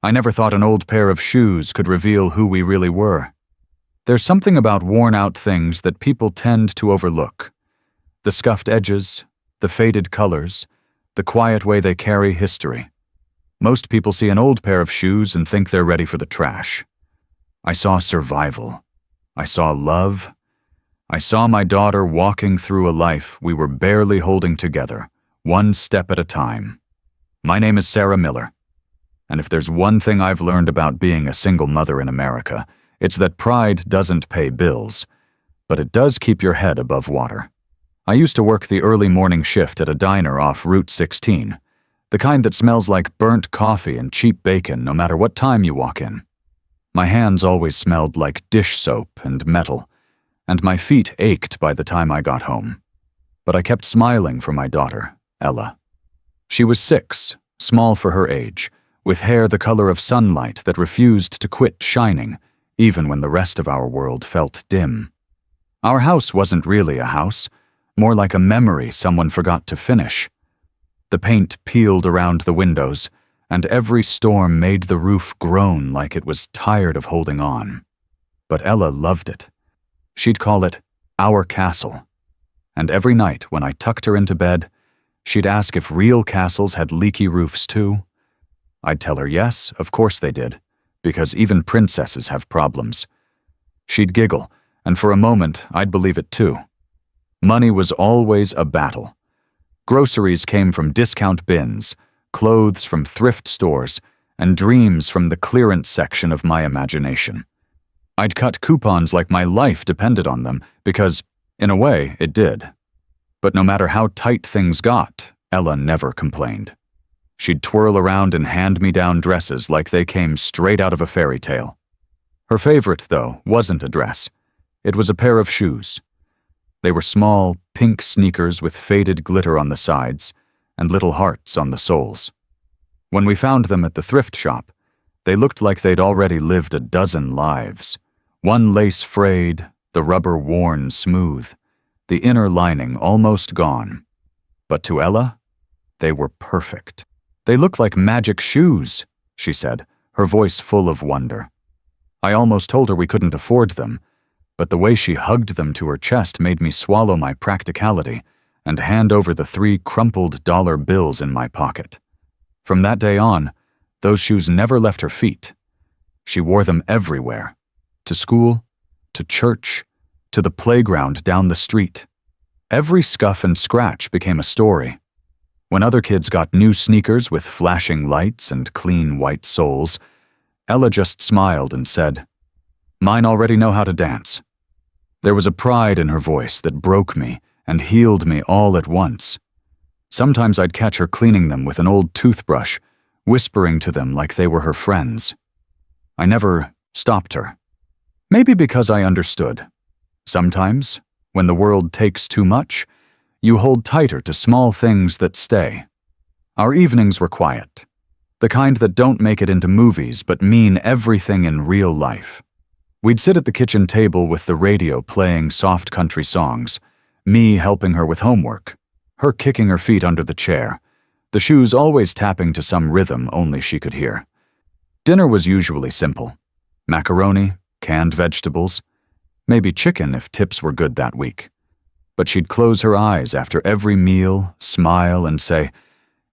I never thought an old pair of shoes could reveal who we really were. There's something about worn-out things that people tend to overlook. The scuffed edges, the faded colors, the quiet way they carry history. Most people see an old pair of shoes and think they're ready for the trash. I saw survival. I saw love. I saw my daughter walking through a life we were barely holding together, one step at a time. My name is Sarah Miller, and if there's one thing I've learned about being a single mother in America, it's that pride doesn't pay bills, but it does keep your head above water. I used to work the early morning shift at a diner off Route 16, the kind that smells like burnt coffee and cheap bacon no matter what time you walk in. My hands always smelled like dish soap and metal, and my feet ached by the time I got home. But I kept smiling for my daughter, Ella. She was 6, small for her age, with hair the color of sunlight that refused to quit shining, even when the rest of our world felt dim. Our house wasn't really a house, more like a memory someone forgot to finish. The paint peeled around the windows, and every storm made the roof groan like it was tired of holding on. But Ella loved it. She'd call it our castle. And every night when I tucked her into bed, she'd ask if real castles had leaky roofs too. I'd tell her yes, of course they did, because even princesses have problems. She'd giggle, and for a moment I'd believe it too. Money was always a battle. Groceries came from discount bins, clothes from thrift stores, and dreams from the clearance section of my imagination. I'd cut coupons like my life depended on them because, in a way, it did. But no matter how tight things got, Ella never complained. She'd twirl around in hand-me-down dresses like they came straight out of a fairy tale. Her favorite, though, wasn't a dress. It was a pair of shoes. They were small, pink sneakers with faded glitter on the sides and little hearts on the soles. When we found them at the thrift shop, they looked like they'd already lived a dozen lives. One lace frayed, the rubber worn smooth, the inner lining almost gone. But to Ella, they were perfect. "They look like magic shoes," she said, her voice full of wonder. I almost told her we couldn't afford them, but the way she hugged them to her chest made me swallow my practicality and hand over the 3 crumpled dollar bills in my pocket. From that day on, those shoes never left her feet. She wore them everywhere, to school, to church, to the playground down the street. Every scuff and scratch became a story. When other kids got new sneakers with flashing lights and clean white soles, Ella just smiled and said, "Mine already know how to dance." There was a pride in her voice that broke me and healed me all at once. Sometimes I'd catch her cleaning them with an old toothbrush, whispering to them like they were her friends. I never stopped her. Maybe because I understood. Sometimes, when the world takes too much, you hold tighter to small things that stay. Our evenings were quiet, the kind that don't make it into movies but mean everything in real life. We'd sit at the kitchen table with the radio playing soft country songs, me helping her with homework, her kicking her feet under the chair, the shoes always tapping to some rhythm only she could hear. Dinner was usually simple: macaroni, canned vegetables, maybe chicken if tips were good that week. But she'd close her eyes after every meal, smile, and say,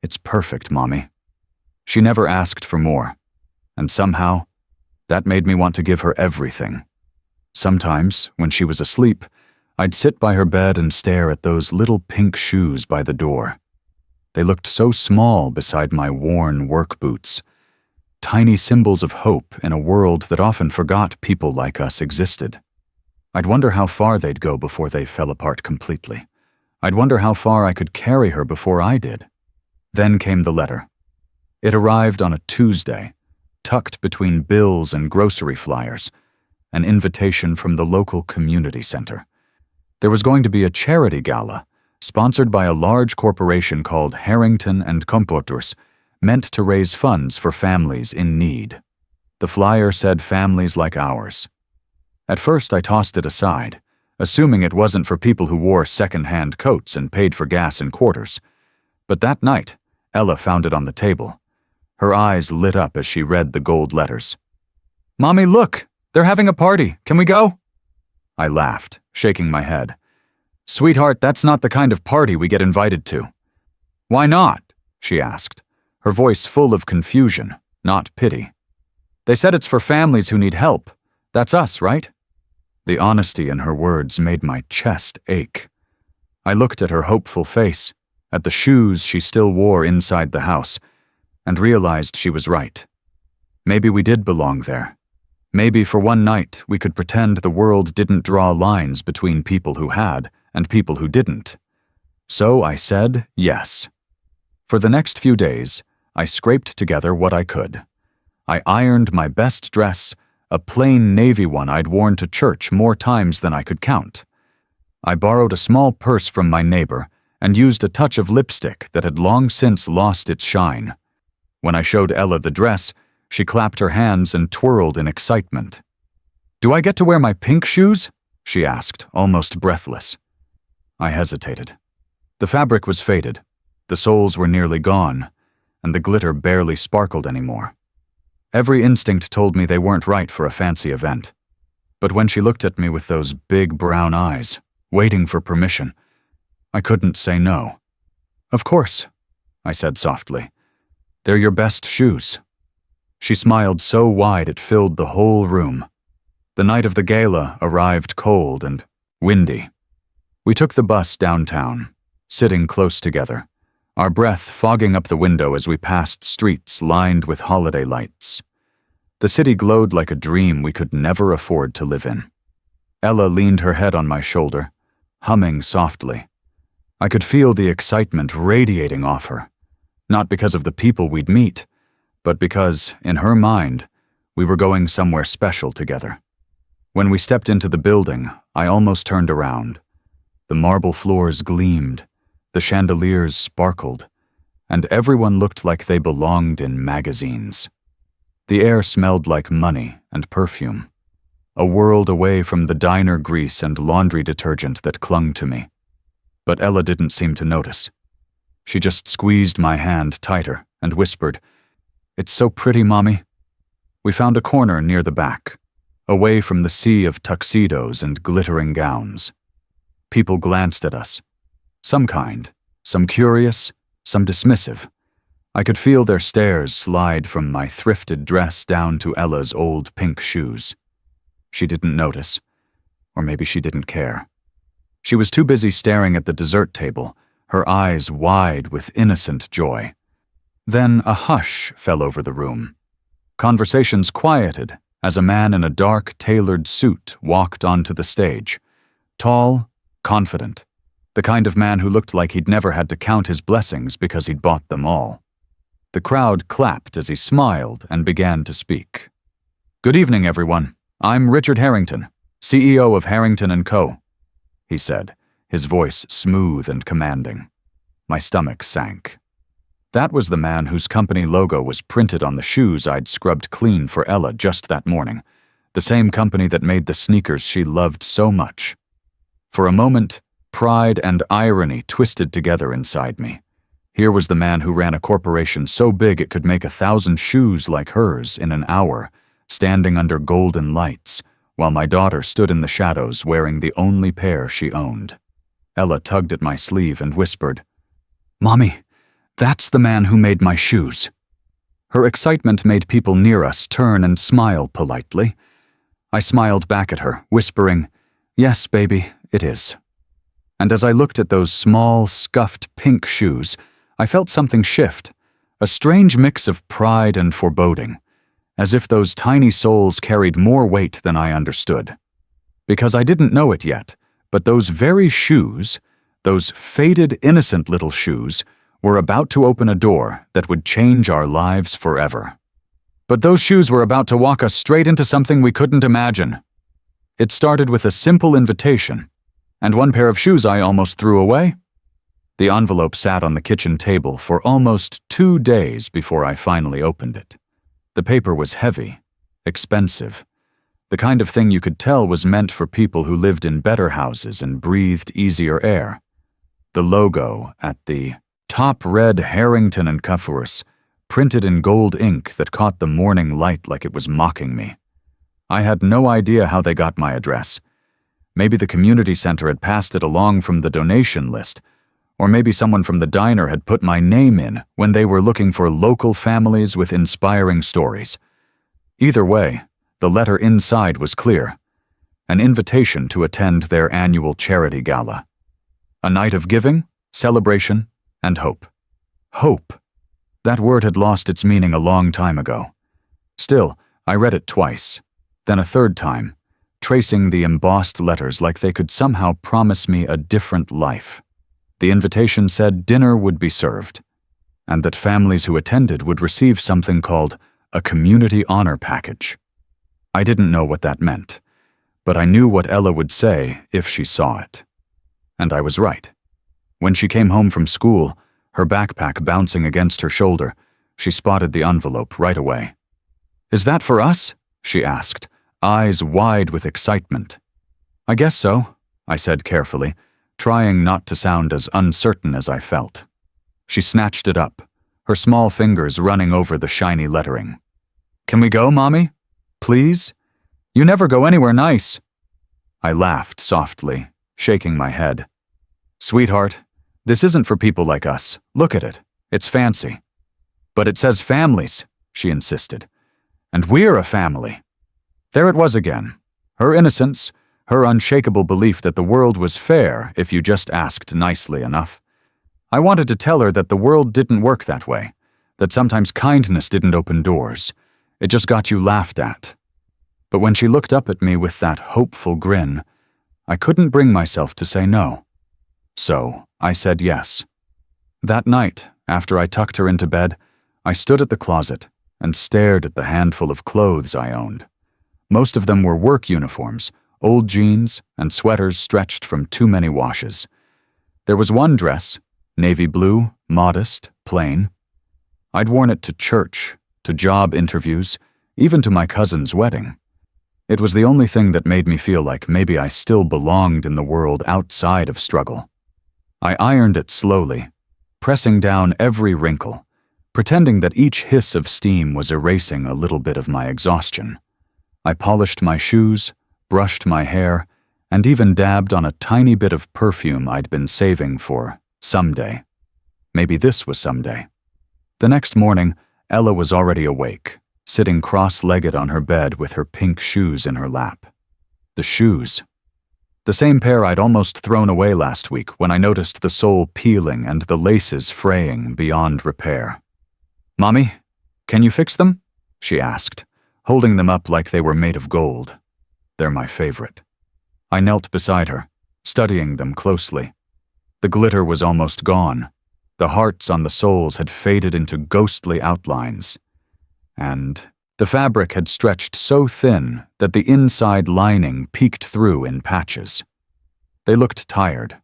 "It's perfect, Mommy." She never asked for more, and somehow, that made me want to give her everything. Sometimes, when she was asleep, I'd sit by her bed and stare at those little pink shoes by the door. They looked so small beside my worn work boots, tiny symbols of hope in a world that often forgot people like us existed. I'd wonder how far they'd go before they fell apart completely. I'd wonder how far I could carry her before I did. Then came the letter. It arrived on a Tuesday, tucked between bills and grocery flyers, an invitation from the local community center. There was going to be a charity gala, sponsored by a large corporation called Harrington and Compoters, meant to raise funds for families in need. The flyer said families like ours. At first I tossed it aside, assuming it wasn't for people who wore second-hand coats and paid for gas in quarters. But that night, Ella found it on the table. Her eyes lit up as she read the gold letters. "Mommy, look! They're having a party. Can we go?" I laughed, shaking my head. "Sweetheart, that's not the kind of party we get invited to." "Why not?" she asked, her voice full of confusion, not pity. "They said it's for families who need help. That's us, right?" The honesty in her words made my chest ache. I looked at her hopeful face, at the shoes she still wore inside the house, and realized she was right. Maybe we did belong there. Maybe for one night we could pretend the world didn't draw lines between people who had and people who didn't. So I said yes. For the next few days, I scraped together what I could. I ironed my best dress, a plain navy one I'd worn to church more times than I could count. I borrowed a small purse from my neighbor and used a touch of lipstick that had long since lost its shine. When I showed Ella the dress, she clapped her hands and twirled in excitement. "Do I get to wear my pink shoes?" she asked, almost breathless. I hesitated. The fabric was faded, the soles were nearly gone, and the glitter barely sparkled anymore. Every instinct told me they weren't right for a fancy event. But when she looked at me with those big brown eyes, waiting for permission, I couldn't say no. "Of course," I said softly. "They're your best shoes." She smiled so wide it filled the whole room. The night of the gala arrived cold and windy. We took the bus downtown, sitting close together, our breath fogging up the window as we passed streets lined with holiday lights. The city glowed like a dream we could never afford to live in. Ella leaned her head on my shoulder, humming softly. I could feel the excitement radiating off her, not because of the people we'd meet, but because, in her mind, we were going somewhere special together. When we stepped into the building, I almost turned around. The marble floors gleamed, the chandeliers sparkled, and everyone looked like they belonged in magazines. The air smelled like money and perfume, a world away from the diner grease and laundry detergent that clung to me. But Ella didn't seem to notice. She just squeezed my hand tighter and whispered, "It's so pretty, Mommy." We found a corner near the back, away from the sea of tuxedos and glittering gowns. People glanced at us. Some kind, some curious, some dismissive. I could feel their stares slide from my thrifted dress down to Ella's old pink shoes. She didn't notice, or maybe she didn't care. She was too busy staring at the dessert table, her eyes wide with innocent joy. Then a hush fell over the room. Conversations quieted as a man in a dark, tailored suit walked onto the stage. Tall, confident, the kind of man who looked like he'd never had to count his blessings because he'd bought them all. The crowd clapped as he smiled and began to speak. "Good evening, everyone. I'm Richard Harrington, CEO of Harrington & Co., he said, his voice smooth and commanding. My stomach sank. That was the man whose company logo was printed on the shoes I'd scrubbed clean for Ella just that morning, the same company that made the sneakers she loved so much. For a moment, pride and irony twisted together inside me. Here was the man who ran a corporation so big it could make 1,000 shoes like hers in an hour, standing under golden lights, while my daughter stood in the shadows wearing the only pair she owned. Ella tugged at my sleeve and whispered, "Mommy, that's the man who made my shoes." Her excitement made people near us turn and smile politely. I smiled back at her, whispering, "Yes, baby, it is." And as I looked at those small, scuffed pink shoes, I felt something shift, a strange mix of pride and foreboding, as if those tiny soles carried more weight than I understood. Because I didn't know it yet, but those very shoes, those faded, innocent little shoes, were about to open a door that would change our lives forever. But those shoes were about to walk us straight into something we couldn't imagine. It started with a simple invitation, and one pair of shoes I almost threw away. The envelope sat on the kitchen table for almost 2 days before I finally opened it. The paper was heavy, expensive, the kind of thing you could tell was meant for people who lived in better houses and breathed easier air. The logo at the top read Harrington & Co. printed in gold ink that caught the morning light like it was mocking me. I had no idea how they got my address. Maybe the community center had passed it along from the donation list, or maybe someone from the diner had put my name in when they were looking for local families with inspiring stories. Either way, the letter inside was clear: an invitation to attend their annual charity gala. A night of giving, celebration, and hope. Hope. That word had lost its meaning a long time ago. Still, I read it twice, then a third time, tracing the embossed letters like they could somehow promise me a different life. The invitation said dinner would be served, and that families who attended would receive something called a community honor package. I didn't know what that meant, but I knew what Ella would say if she saw it. And I was right. When she came home from school, her backpack bouncing against her shoulder, she spotted the envelope right away. "Is that for us?" she asked, eyes wide with excitement. "I guess so," I said carefully, trying not to sound as uncertain as I felt. She snatched it up, her small fingers running over the shiny lettering. "Can we go, Mommy? Please? You never go anywhere nice." I laughed softly, shaking my head. "Sweetheart, this isn't for people like us. Look at it. It's fancy." "But it says families," she insisted. "And we're a family." There it was again. Her innocence, her unshakable belief that the world was fair if you just asked nicely enough. I wanted to tell her that the world didn't work that way, that sometimes kindness didn't open doors. It just got you laughed at. But when she looked up at me with that hopeful grin, I couldn't bring myself to say no. So I said yes. That night, after I tucked her into bed, I stood at the closet and stared at the handful of clothes I owned. Most of them were work uniforms, old jeans, and sweaters stretched from too many washes. There was one dress, navy blue, modest, plain. I'd worn it to church, to job interviews, even to my cousin's wedding. It was the only thing that made me feel like maybe I still belonged in the world outside of struggle. I ironed it slowly, pressing down every wrinkle, pretending that each hiss of steam was erasing a little bit of my exhaustion. I polished my shoes, brushed my hair, and even dabbed on a tiny bit of perfume I'd been saving for someday. Maybe this was someday. The next morning, Ella was already awake, sitting cross-legged on her bed with her pink shoes in her lap. The shoes. The same pair I'd almost thrown away last week when I noticed the sole peeling and the laces fraying beyond repair. "Mommy, can you fix them?" she asked, holding them up like they were made of gold. They're my favorite. I knelt beside her, studying them closely. The glitter was almost gone. The hearts on the soles had faded into ghostly outlines. And the fabric had stretched so thin that the inside lining peeked through in patches. They looked tired,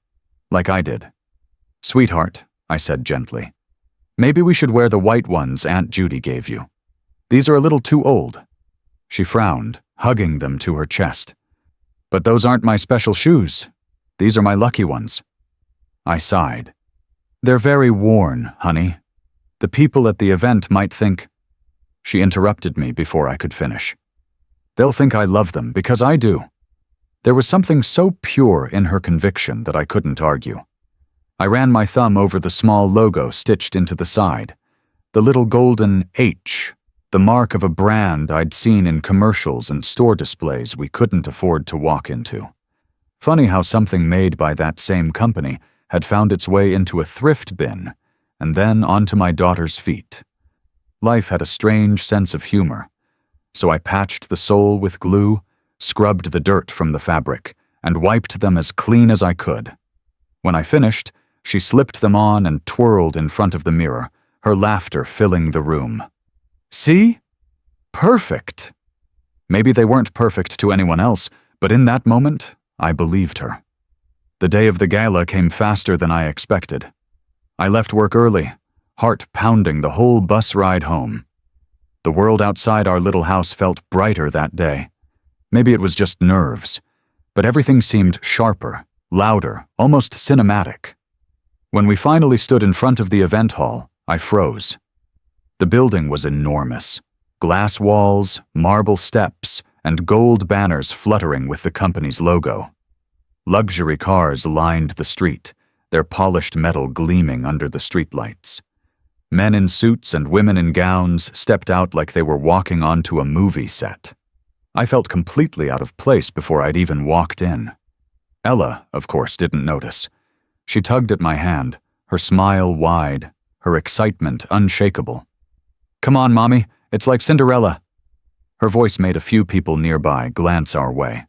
like I did. "Sweetheart," I said gently, "maybe we should wear the white ones Aunt Judy gave you. These are a little too old." She frowned, hugging them to her chest. "But those aren't my special shoes. These are my lucky ones." I sighed. "They're very worn, honey. The people at the event might think—" She interrupted me before I could finish. "They'll think I love them because I do." There was something so pure in her conviction that I couldn't argue. I ran my thumb over the small logo stitched into the side, the little golden H, the mark of a brand I'd seen in commercials and store displays we couldn't afford to walk into. Funny how something made by that same company had found its way into a thrift bin and then onto my daughter's feet. Life had a strange sense of humor, so I patched the sole with glue, scrubbed the dirt from the fabric, and wiped them as clean as I could. When I finished, she slipped them on and twirled in front of the mirror, her laughter filling the room. "See? Perfect!" Maybe they weren't perfect to anyone else, but in that moment, I believed her. The day of the gala came faster than I expected. I left work early, heart pounding the whole bus ride home. The world outside our little house felt brighter that day. Maybe it was just nerves, but everything seemed sharper, louder, almost cinematic. When we finally stood in front of the event hall, I froze. The building was enormous. Glass walls, marble steps, and gold banners fluttering with the company's logo. Luxury cars lined the street, their polished metal gleaming under the streetlights. Men in suits and women in gowns stepped out like they were walking onto a movie set. I felt completely out of place before I'd even walked in. Ella, of course, didn't notice. She tugged at my hand, her smile wide, her excitement unshakable. "Come on, Mommy, it's like Cinderella." Her voice made a few people nearby glance our way.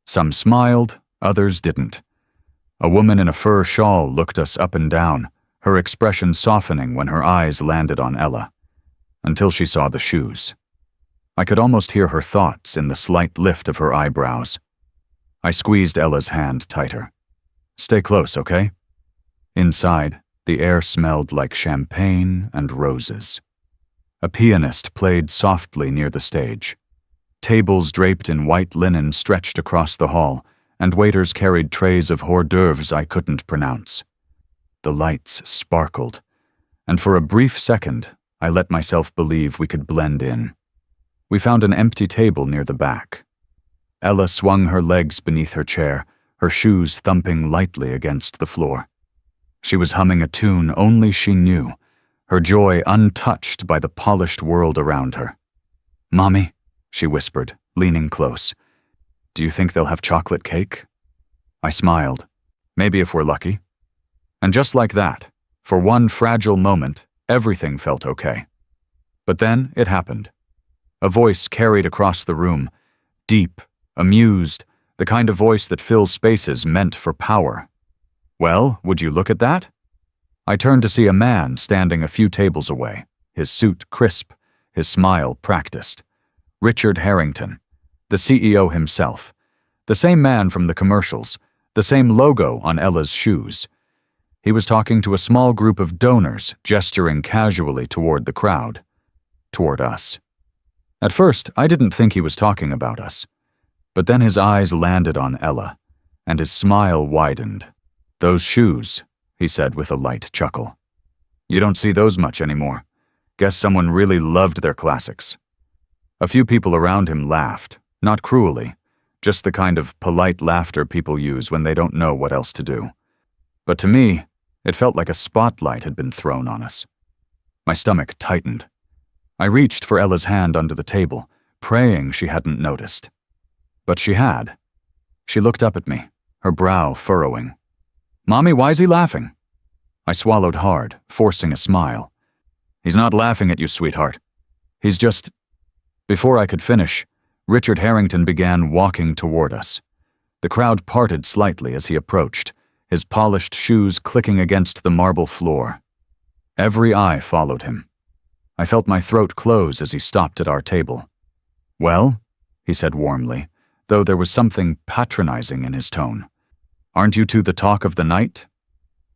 Some smiled, others didn't. A woman in a fur shawl looked us up and down, her expression softening when her eyes landed on Ella, until she saw the shoes. I could almost hear her thoughts in the slight lift of her eyebrows. I squeezed Ella's hand tighter. "Stay close, okay?" Inside, the air smelled like champagne and roses. A pianist played softly near the stage. Tables draped in white linen stretched across the hall, and waiters carried trays of hors d'oeuvres I couldn't pronounce. The lights sparkled, and for a brief second, I let myself believe we could blend in. We found an empty table near the back. Ella swung her legs beneath her chair, her shoes thumping lightly against the floor. She was humming a tune only she knew, her joy untouched by the polished world around her. "Mommy," she whispered, leaning close, "do you think they'll have chocolate cake?" I smiled. "Maybe if we're lucky." And just like that, for one fragile moment, everything felt okay. But then it happened. A voice carried across the room, deep, amused, the kind of voice that fills spaces meant for power. "Well, would you look at that?" I turned to see a man standing a few tables away, his suit crisp, his smile practiced. Richard Harrington, the CEO himself, the same man from the commercials, the same logo on Ella's shoes. He was talking to a small group of donors, gesturing casually toward the crowd, toward us. At first, I didn't think he was talking about us. But then his eyes landed on Ella, and his smile widened. "Those shoes," he said with a light chuckle. "You don't see those much anymore. Guess someone really loved their classics." A few people around him laughed, not cruelly, just the kind of polite laughter people use when they don't know what else to do. But to me, it felt like a spotlight had been thrown on us. My stomach tightened. I reached for Ella's hand under the table, praying she hadn't noticed. But she had. She looked up at me, her brow furrowing. "Mommy, why's he laughing?" I swallowed hard, forcing a smile. "He's not laughing at you, sweetheart. He's just—" Before I could finish, Richard Harrington began walking toward us. The crowd parted slightly as he approached, his polished shoes clicking against the marble floor. Every eye followed him. I felt my throat close as he stopped at our table. "Well," he said warmly, though there was something patronizing in his tone. "Aren't you two the talk of the night?"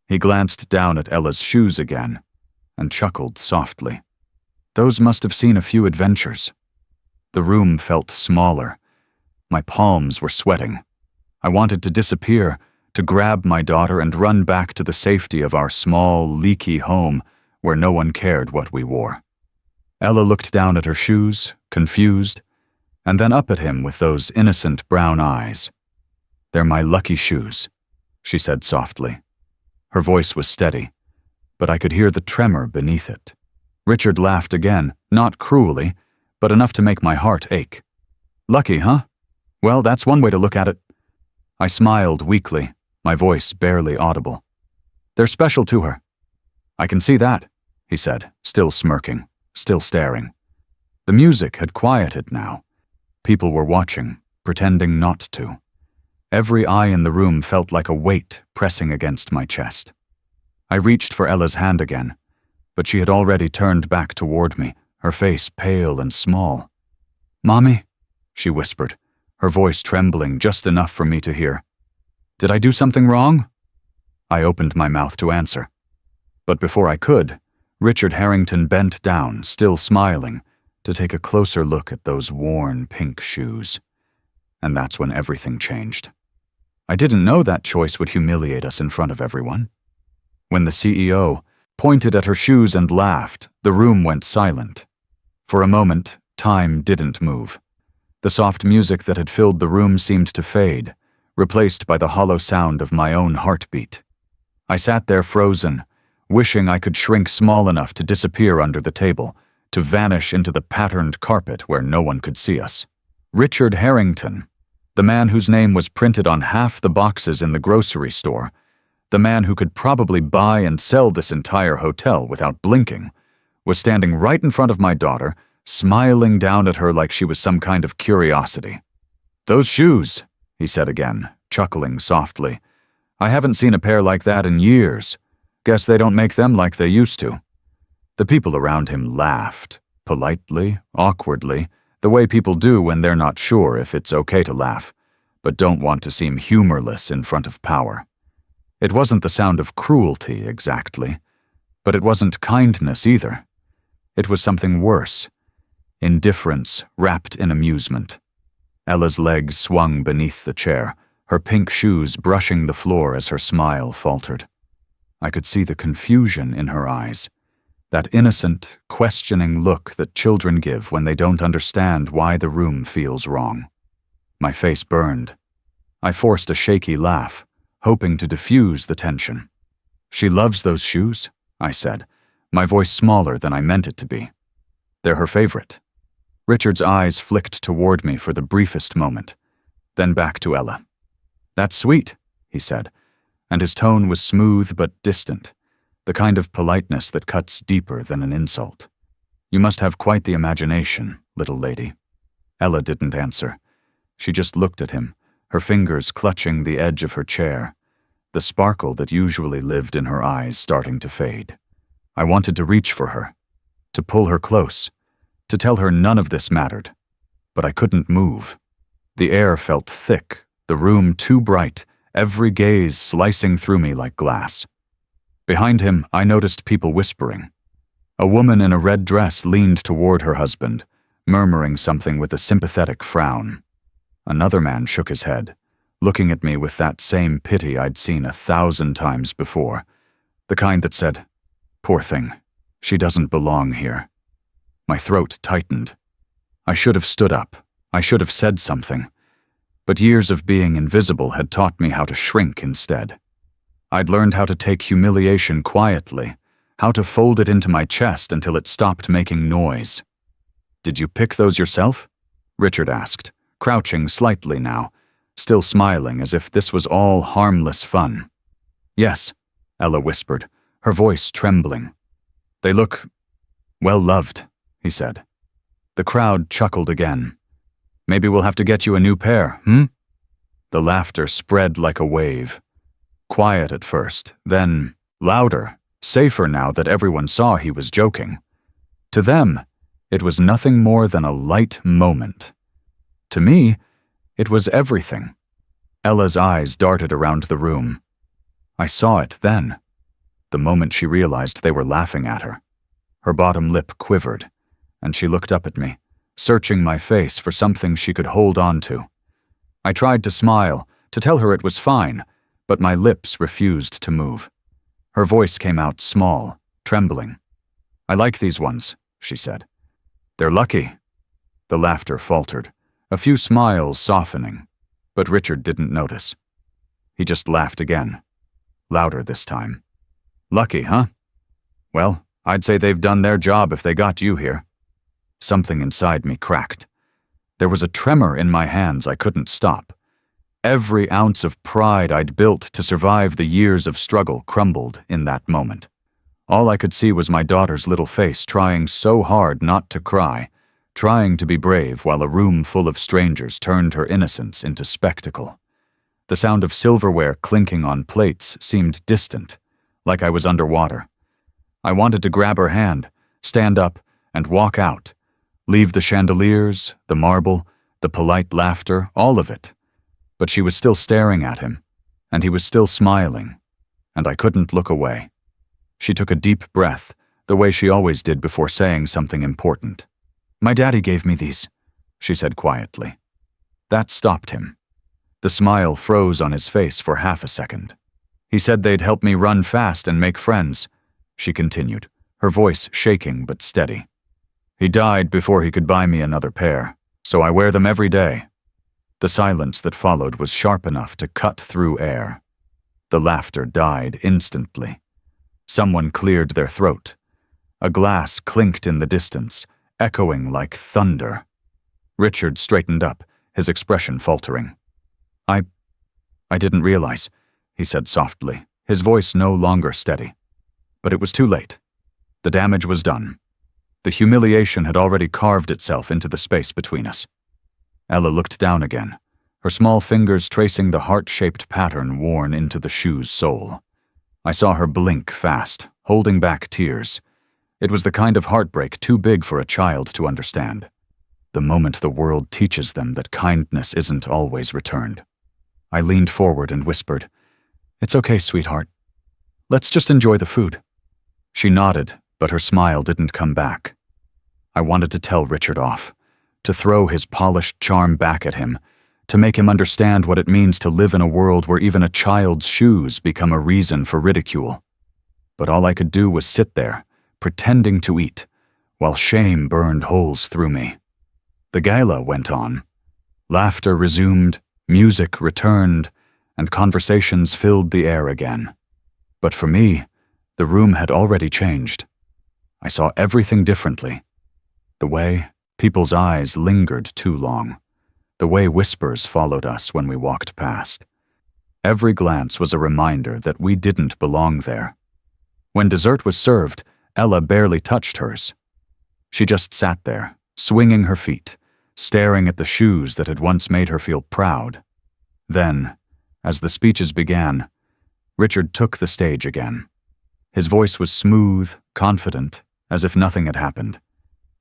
He glanced down at Ella's shoes again and chuckled softly. Those must have seen a few adventures. The room felt smaller. My palms were sweating. I wanted to disappear, to grab my daughter and run back to the safety of our small, leaky home where no one cared what we wore. Ella looked down at her shoes, confused, and then up at him with those innocent brown eyes. "They're my lucky shoes," she said softly. Her voice was steady, but I could hear the tremor beneath it. Richard laughed again, not cruelly, but enough to make my heart ache. "Lucky, huh? Well, that's one way to look at it." I smiled weakly, my voice barely audible. "They're special to her." "I can see that," he said, still smirking, still staring. The music had quieted now. People were watching, pretending not to. Every eye in the room felt like a weight pressing against my chest. I reached for Ella's hand again, but she had already turned back toward me, her face pale and small. "Mommy," she whispered, her voice trembling just enough for me to hear. "Did I do something wrong?" I opened my mouth to answer. But before I could, Richard Harrington bent down, still smiling, to take a closer look at those worn pink shoes. And that's when everything changed. I didn't know that choice would humiliate us in front of everyone. When the CEO, pointed at her shoes and laughed. The room went silent. For a moment, time didn't move. The soft music that had filled the room seemed to fade, replaced by the hollow sound of my own heartbeat. I sat there frozen, wishing I could shrink small enough to disappear under the table, to vanish into the patterned carpet where no one could see us. Richard Harrington, the man whose name was printed on half the boxes in the grocery store, the man who could probably buy and sell this entire hotel without blinking, was standing right in front of my daughter, smiling down at her like she was some kind of curiosity. "Those shoes," he said again, chuckling softly. "I haven't seen a pair like that in years. Guess they don't make them like they used to." The people around him laughed, politely, awkwardly, the way people do when they're not sure if it's okay to laugh, but don't want to seem humorless in front of power. It wasn't the sound of cruelty, exactly, but it wasn't kindness either. It was something worse. Indifference wrapped in amusement. Ella's legs swung beneath the chair, her pink shoes brushing the floor as her smile faltered. I could see the confusion in her eyes, that innocent, questioning look that children give when they don't understand why the room feels wrong. My face burned. I forced a shaky laugh, hoping to diffuse the tension. "She loves those shoes," I said, my voice smaller than I meant it to be. "They're her favorite." Richard's eyes flicked toward me for the briefest moment, then back to Ella. "That's sweet," he said, and his tone was smooth but distant, the kind of politeness that cuts deeper than an insult. "You must have quite the imagination, little lady." Ella didn't answer. She just looked at him, her fingers clutching the edge of her chair, the sparkle that usually lived in her eyes starting to fade. I wanted to reach for her, to pull her close, to tell her none of this mattered, but I couldn't move. The air felt thick, the room too bright, every gaze slicing through me like glass. Behind him, I noticed people whispering. A woman in a red dress leaned toward her husband, murmuring something with a sympathetic frown. Another man shook his head, looking at me with that same pity I'd seen 1,000 times before, the kind that said, "Poor thing, she doesn't belong here." My throat tightened. I should have stood up. I should have said something. But years of being invisible had taught me how to shrink instead. I'd learned how to take humiliation quietly, how to fold it into my chest until it stopped making noise. "Did you pick those yourself?" Richard asked, crouching slightly now, still smiling as if this was all harmless fun. "Yes," Ella whispered, her voice trembling. "They look well-loved," he said. The crowd chuckled again. "Maybe we'll have to get you a new pair, hmm?" The laughter spread like a wave. Quiet at first, then louder, safer now that everyone saw he was joking. To them, it was nothing more than a light moment. To me, it was everything. Ella's eyes darted around the room. I saw it then, the moment she realized they were laughing at her. Her bottom lip quivered, and she looked up at me, searching my face for something she could hold on to. I tried to smile, to tell her it was fine, but my lips refused to move. Her voice came out small, trembling. "I like these ones," she said. "They're lucky." The laughter faltered, a few smiles softening, but Richard didn't notice. He just laughed again, louder this time. "Lucky, huh? Well, I'd say they've done their job if they got you here." Something inside me cracked. There was a tremor in my hands I couldn't stop. Every ounce of pride I'd built to survive the years of struggle crumbled in that moment. All I could see was my daughter's little face trying so hard not to cry, trying to be brave while a room full of strangers turned her innocence into spectacle. The sound of silverware clinking on plates seemed distant, like I was underwater. I wanted to grab her hand, stand up, and walk out, leave the chandeliers, the marble, the polite laughter, all of it. But she was still staring at him, and he was still smiling, and I couldn't look away. She took a deep breath, the way she always did before saying something important. "My daddy gave me these," she said quietly. That stopped him. The smile froze on his face for half a second. "He said they'd help me run fast and make friends," she continued, her voice shaking but steady. "He died before he could buy me another pair, so I wear them every day." The silence that followed was sharp enough to cut through air. The laughter died instantly. Someone cleared their throat. A glass clinked in the distance, echoing like thunder. Richard straightened up, his expression faltering. I didn't realize," he said softly, his voice no longer steady. But it was too late. The damage was done. The humiliation had already carved itself into the space between us. Ella looked down again, her small fingers tracing the heart-shaped pattern worn into the shoe's sole. I saw her blink fast, holding back tears. It was the kind of heartbreak too big for a child to understand. The moment the world teaches them that kindness isn't always returned. I leaned forward and whispered, "It's okay, sweetheart. Let's just enjoy the food." She nodded, but her smile didn't come back. I wanted to tell Richard off, to throw his polished charm back at him, to make him understand what it means to live in a world where even a child's shoes become a reason for ridicule. But all I could do was sit there, pretending to eat, while shame burned holes through me. The gala went on. Laughter resumed, music returned, and conversations filled the air again. But for me, the room had already changed. I saw everything differently. The way people's eyes lingered too long. The way whispers followed us when we walked past. Every glance was a reminder that we didn't belong there. When dessert was served, Ella barely touched hers. She just sat there, swinging her feet, staring at the shoes that had once made her feel proud. Then, as the speeches began, Richard took the stage again. His voice was smooth, confident, as if nothing had happened.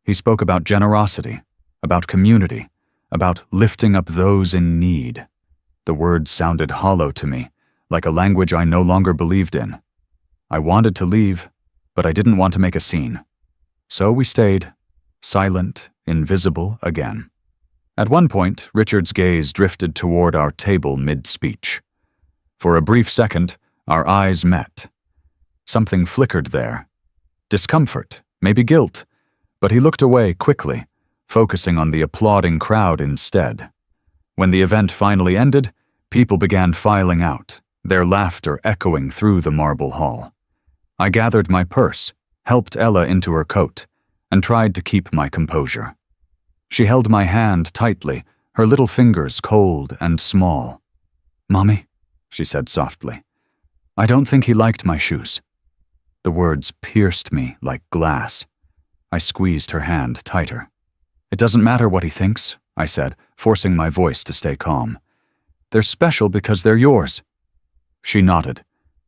He spoke about generosity, about community, about lifting up those in need. The words sounded hollow to me, like a language I no longer believed in. I wanted to leave, but I didn't want to make a scene. So we stayed, silent, invisible again. At one point, Richard's gaze drifted toward our table mid-speech. For a brief second, our eyes met. Something flickered there. Discomfort, maybe guilt, but he looked away quickly, focusing on the applauding crowd instead. When the event finally ended, people began filing out, their laughter echoing through the marble hall. I gathered my purse, helped Ella into her coat, and tried to keep my composure. She held my hand tightly, her little fingers cold and small. "Mommy," she said softly, "I don't think he liked my shoes." The words pierced me like glass. I squeezed her hand tighter. "It doesn't matter what he thinks," I said, forcing my voice to stay calm. "They're special because they're yours." She nodded,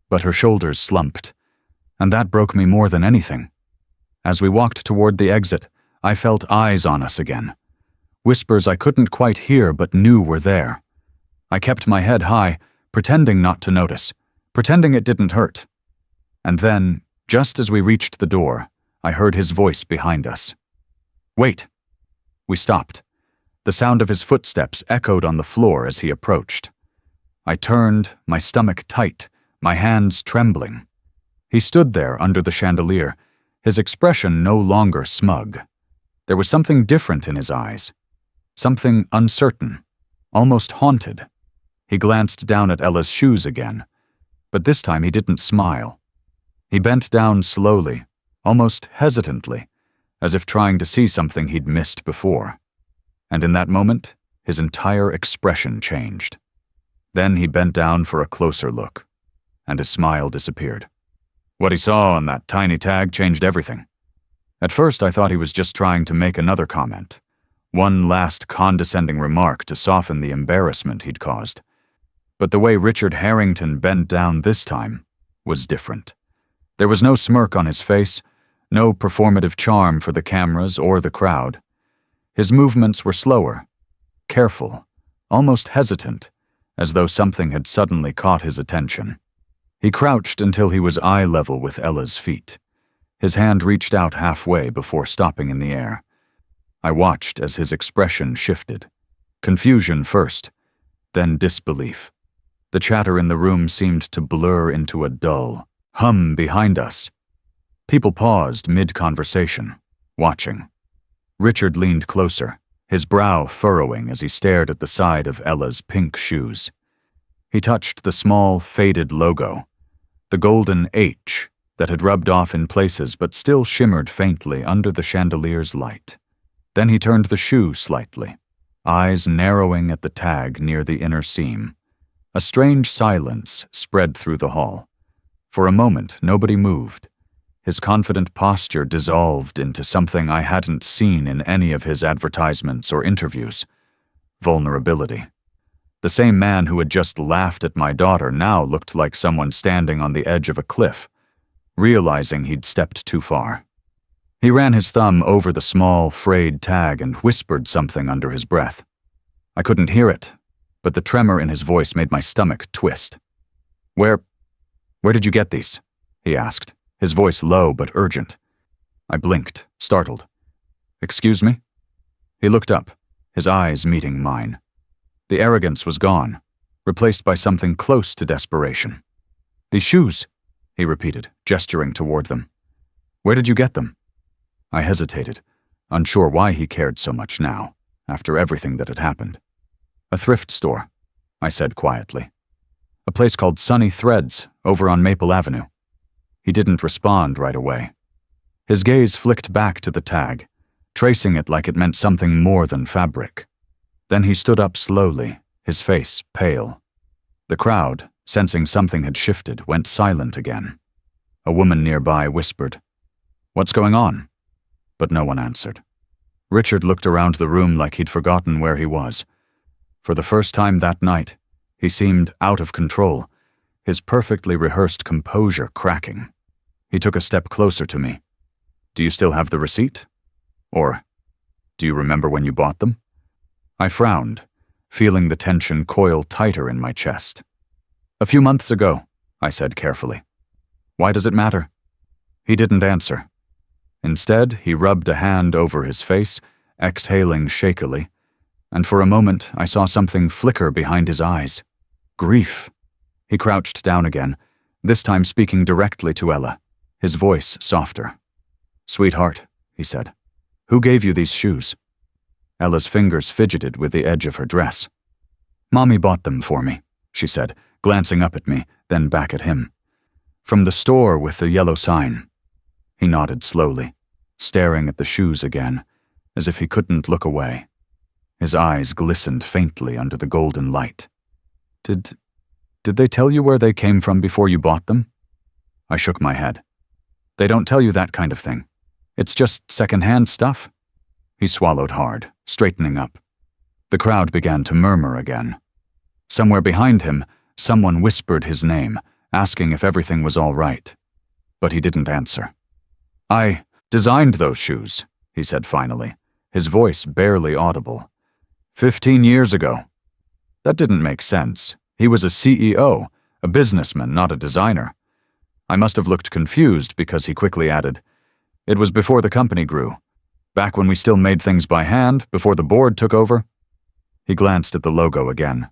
but her shoulders slumped, and that broke me more than anything. As we walked toward the exit, I felt eyes on us again. Whispers I couldn't quite hear but knew were there. I kept my head high, pretending not to notice, pretending it didn't hurt. And then, just as we reached the door, I heard his voice behind us. "Wait." We stopped. The sound of his footsteps echoed on the floor as he approached. I turned, my stomach tight, my hands trembling. He stood there under the chandelier, his expression no longer smug. There was something different in his eyes, something uncertain, almost haunted. He glanced down at Ella's shoes again, but this time he didn't smile. He bent down slowly, almost hesitantly, as if trying to see something he'd missed before. And in that moment, his entire expression changed. Then he bent down for a closer look, and his smile disappeared. What he saw on that tiny tag changed everything. At first, I thought he was just trying to make another comment, one last condescending remark to soften the embarrassment he'd caused. But the way Richard Harrington bent down this time was different. There was no smirk on his face, no performative charm for the cameras or the crowd. His movements were slower, careful, almost hesitant, as though something had suddenly caught his attention. He crouched until he was eye level with Ella's feet. His hand reached out halfway before stopping in the air. I watched as his expression shifted. Confusion first, then disbelief. The chatter in the room seemed to blur into a dull hum behind us. People paused mid-conversation, watching. Richard leaned closer, his brow furrowing as he stared at the side of Ella's pink shoes. He touched the small, faded logo, the golden H that had rubbed off in places but still shimmered faintly under the chandelier's light. Then he turned the shoe slightly, eyes narrowing at the tag near the inner seam. A strange silence spread through the hall. For a moment, nobody moved. His confident posture dissolved into something I hadn't seen in any of his advertisements or interviews. Vulnerability. The same man who had just laughed at my daughter now looked like someone standing on the edge of a cliff, realizing he'd stepped too far. He ran his thumb over the small, frayed tag and whispered something under his breath. I couldn't hear it, but the tremor in his voice made my stomach twist. Where did you get these?" he asked, his voice low but urgent. I blinked, startled. "Excuse me?" He looked up, his eyes meeting mine. The arrogance was gone, replaced by something close to desperation. "These shoes," he repeated, gesturing toward them. "Where did you get them?" I hesitated, unsure why he cared so much now, after everything that had happened. "A thrift store," I said quietly. "A place called Sunny Threads, over on Maple Avenue." He didn't respond right away. His gaze flicked back to the tag, tracing it like it meant something more than fabric. Then he stood up slowly, his face pale. The crowd, sensing something had shifted, went silent again. A woman nearby whispered, "What's going on?" But no one answered. Richard looked around the room like he'd forgotten where he was. For the first time that night, he seemed out of control, his perfectly rehearsed composure cracking. He took a step closer to me. "Do you still have the receipt? Or, do you remember when you bought them?" I frowned, feeling the tension coil tighter in my chest. "A few months ago," I said carefully. "Why does it matter?" He didn't answer. Instead, he rubbed a hand over his face, exhaling shakily, and for a moment I saw something flicker behind his eyes. Grief. He crouched down again, this time speaking directly to Ella, his voice softer. "Sweetheart," he said, "who gave you these shoes?" Ella's fingers fidgeted with the edge of her dress. "Mommy bought them for me," she said, glancing up at me, then back at him. "From the store with the yellow sign." He nodded slowly, staring at the shoes again, as if he couldn't look away. His eyes glistened faintly under the golden light. Did they tell you where they came from before you bought them?" I shook my head. "They don't tell you that kind of thing. It's just second-hand stuff." He swallowed hard, straightening up. The crowd began to murmur again. Somewhere behind him, someone whispered his name, asking if everything was all right. But he didn't answer. "I designed those shoes," he said finally, his voice barely audible. 15 years ago. That didn't make sense. He was a CEO, a businessman, not a designer. I must have looked confused because he quickly added, "It was before the company grew. Back when we still made things by hand, before the board took over." He glanced at the logo again.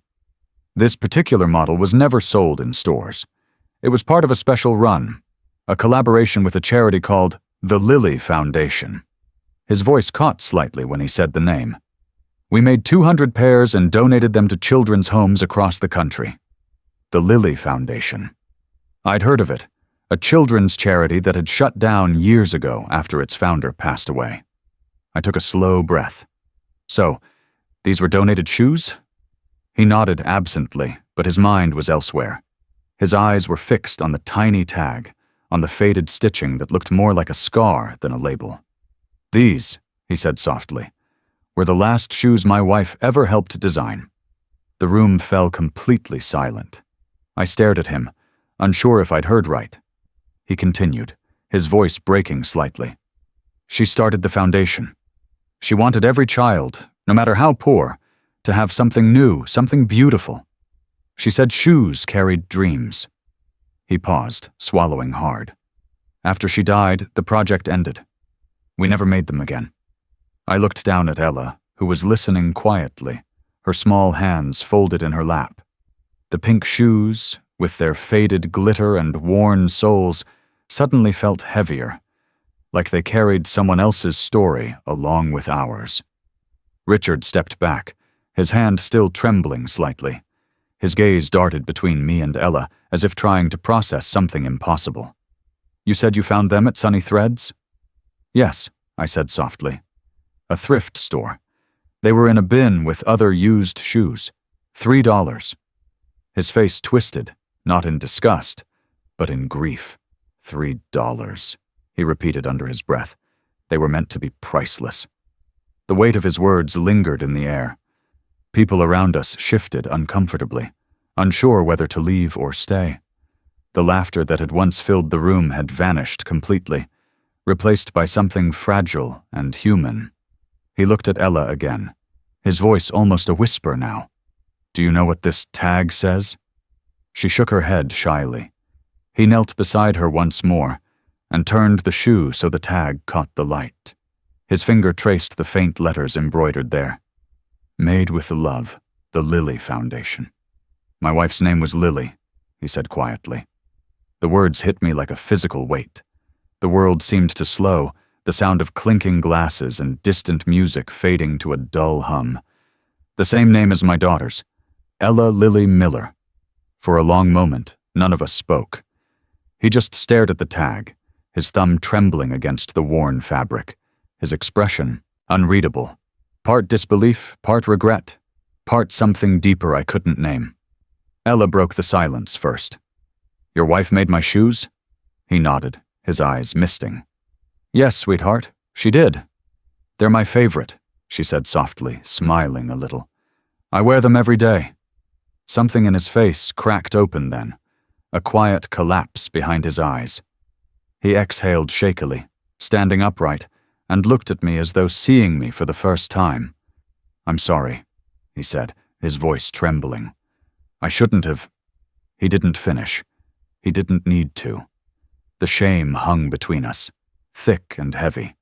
This particular model was never sold in stores. It was part of a special run, a collaboration with a charity called the Lilly Foundation. His voice caught slightly when he said the name. "We made 200 pairs and donated them to children's homes across the country." The Lilly Foundation. I'd heard of it, a children's charity that had shut down years ago after its founder passed away. I took a slow breath. "So, these were donated shoes?" He nodded absently, but his mind was elsewhere. His eyes were fixed on the tiny tag, on the faded stitching that looked more like a scar than a label. "These," he said softly, "were the last shoes my wife ever helped design." The room fell completely silent. I stared at him, unsure if I'd heard right. He continued, his voice breaking slightly. "She started the foundation. She wanted every child, no matter how poor, to have something new, something beautiful. She said shoes carried dreams." He paused, swallowing hard. "After she died, the project ended. We never made them again." I looked down at Ella, who was listening quietly, her small hands folded in her lap. The pink shoes, with their faded glitter and worn soles, suddenly felt heavier, like they carried someone else's story along with ours. Richard stepped back, his hand still trembling slightly. His gaze darted between me and Ella, as if trying to process something impossible. "You said you found them at Sunny Threads?" "Yes," I said softly. "A thrift store. They were in a bin with other used shoes. $3. His face twisted, not in disgust, but in grief. $3, he repeated under his breath. They were meant to be priceless. The weight of his words lingered in the air. People around us shifted uncomfortably, unsure whether to leave or stay. The laughter that had once filled the room had vanished completely, replaced by something fragile and human. He looked at Ella again, his voice almost a whisper now. "Do you know what this tag says?" She shook her head shyly. He knelt beside her once more and turned the shoe so the tag caught the light. His finger traced the faint letters embroidered there. "Made with love, the Lily Foundation." "My wife's name was Lily," he said quietly. The words hit me like a physical weight. The world seemed to slow, the sound of clinking glasses and distant music fading to a dull hum. "The same name as my daughter's, Ella Lily Miller." For a long moment, none of us spoke. He just stared at the tag, his thumb trembling against the worn fabric, his expression unreadable. Part disbelief, part regret, part something deeper I couldn't name. Ella broke the silence first. "Your wife made my shoes?" He nodded, his eyes misting. "Yes, sweetheart, she did. They're my favorite," she said softly, smiling a little. "I wear them every day." Something in his face cracked open then, a quiet collapse behind his eyes. He exhaled shakily, standing upright, and looked at me as though seeing me for the first time. "I'm sorry," he said, his voice trembling. "I shouldn't have—" He didn't finish. He didn't need to. The shame hung between us, thick and heavy.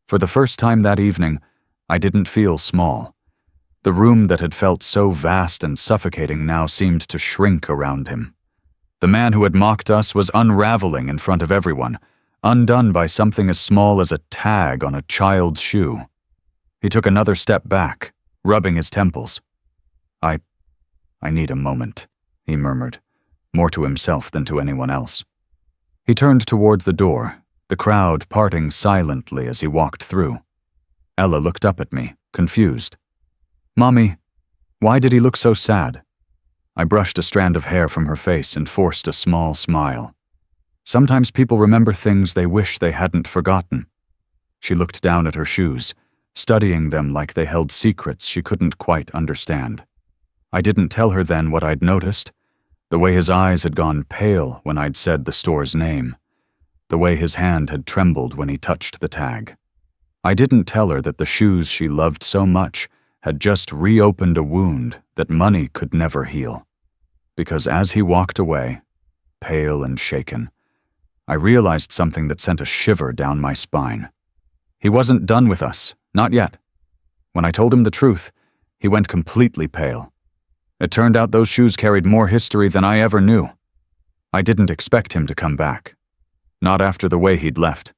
For the first time that evening, I didn't feel small. The room that had felt so vast and suffocating now seemed to shrink around him. The man who had mocked us was unraveling in front of everyone, undone by something as small as a tag on a child's shoe. He took another step back, rubbing his temples. I need a moment," he murmured, more to himself than to anyone else. He turned toward the door, the crowd parting silently as he walked through. Ella looked up at me, confused. "Mommy, why did he look so sad?" I brushed a strand of hair from her face and forced a small smile. "Sometimes people remember things they wish they hadn't forgotten." She looked down at her shoes, studying them like they held secrets she couldn't quite understand. I didn't tell her then what I'd noticed, the way his eyes had gone pale when I'd said the store's name, the way his hand had trembled when he touched the tag. I didn't tell her that the shoes she loved so much had just reopened a wound that money could never heal. Because as he walked away, pale and shaken, I realized something that sent a shiver down my spine. He wasn't done with us, not yet. When I told him the truth, he went completely pale. It turned out those shoes carried more history than I ever knew. I didn't expect him to come back. Not after the way he'd left.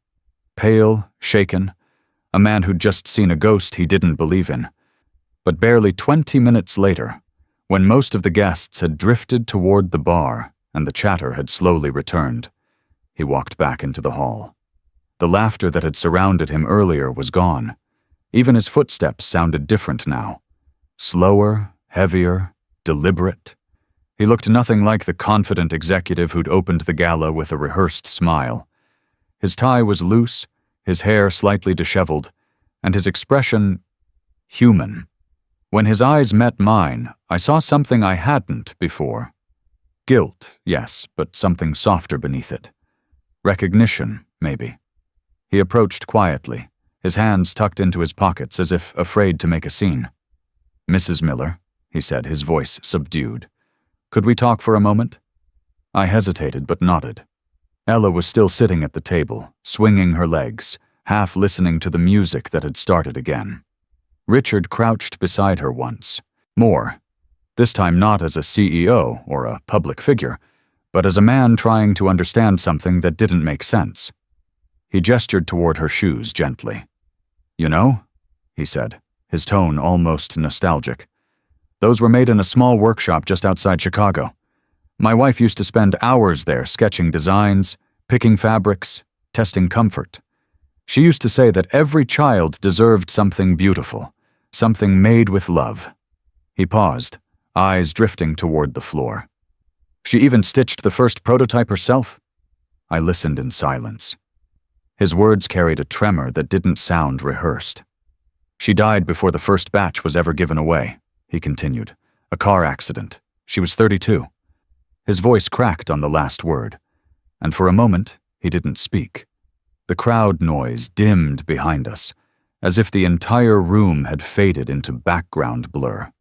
Pale, shaken, a man who'd just seen a ghost he didn't believe in. But barely 20 minutes later, when most of the guests had drifted toward the bar and the chatter had slowly returned, he walked back into the hall. The laughter that had surrounded him earlier was gone. Even his footsteps sounded different now. Slower, heavier, deliberate. He looked nothing like the confident executive who'd opened the gala with a rehearsed smile. His tie was loose, his hair slightly disheveled, and his expression human. When his eyes met mine, I saw something I hadn't before. Guilt, yes, but something softer beneath it. Recognition, maybe. He approached quietly, his hands tucked into his pockets as if afraid to make a scene. "Mrs. Miller," he said, his voice subdued. "Could we talk for a moment?" I hesitated but nodded. Ella was still sitting at the table, swinging her legs, half listening to the music that had started again. Richard crouched beside her once. More. This time not as a CEO or a public figure, but as a man trying to understand something that didn't make sense. He gestured toward her shoes gently. "You know," he said, his tone almost nostalgic, "those were made in a small workshop just outside Chicago. My wife used to spend hours there sketching designs, picking fabrics, testing comfort. She used to say that every child deserved something beautiful, something made with love." He paused, eyes drifting toward the floor. "She even stitched the first prototype herself." I listened in silence. His words carried a tremor that didn't sound rehearsed. "She died before the first batch was ever given away," he continued. "A car accident. She was 32. His voice cracked on the last word, and for a moment he didn't speak. The crowd noise dimmed behind us, as if the entire room had faded into background blur.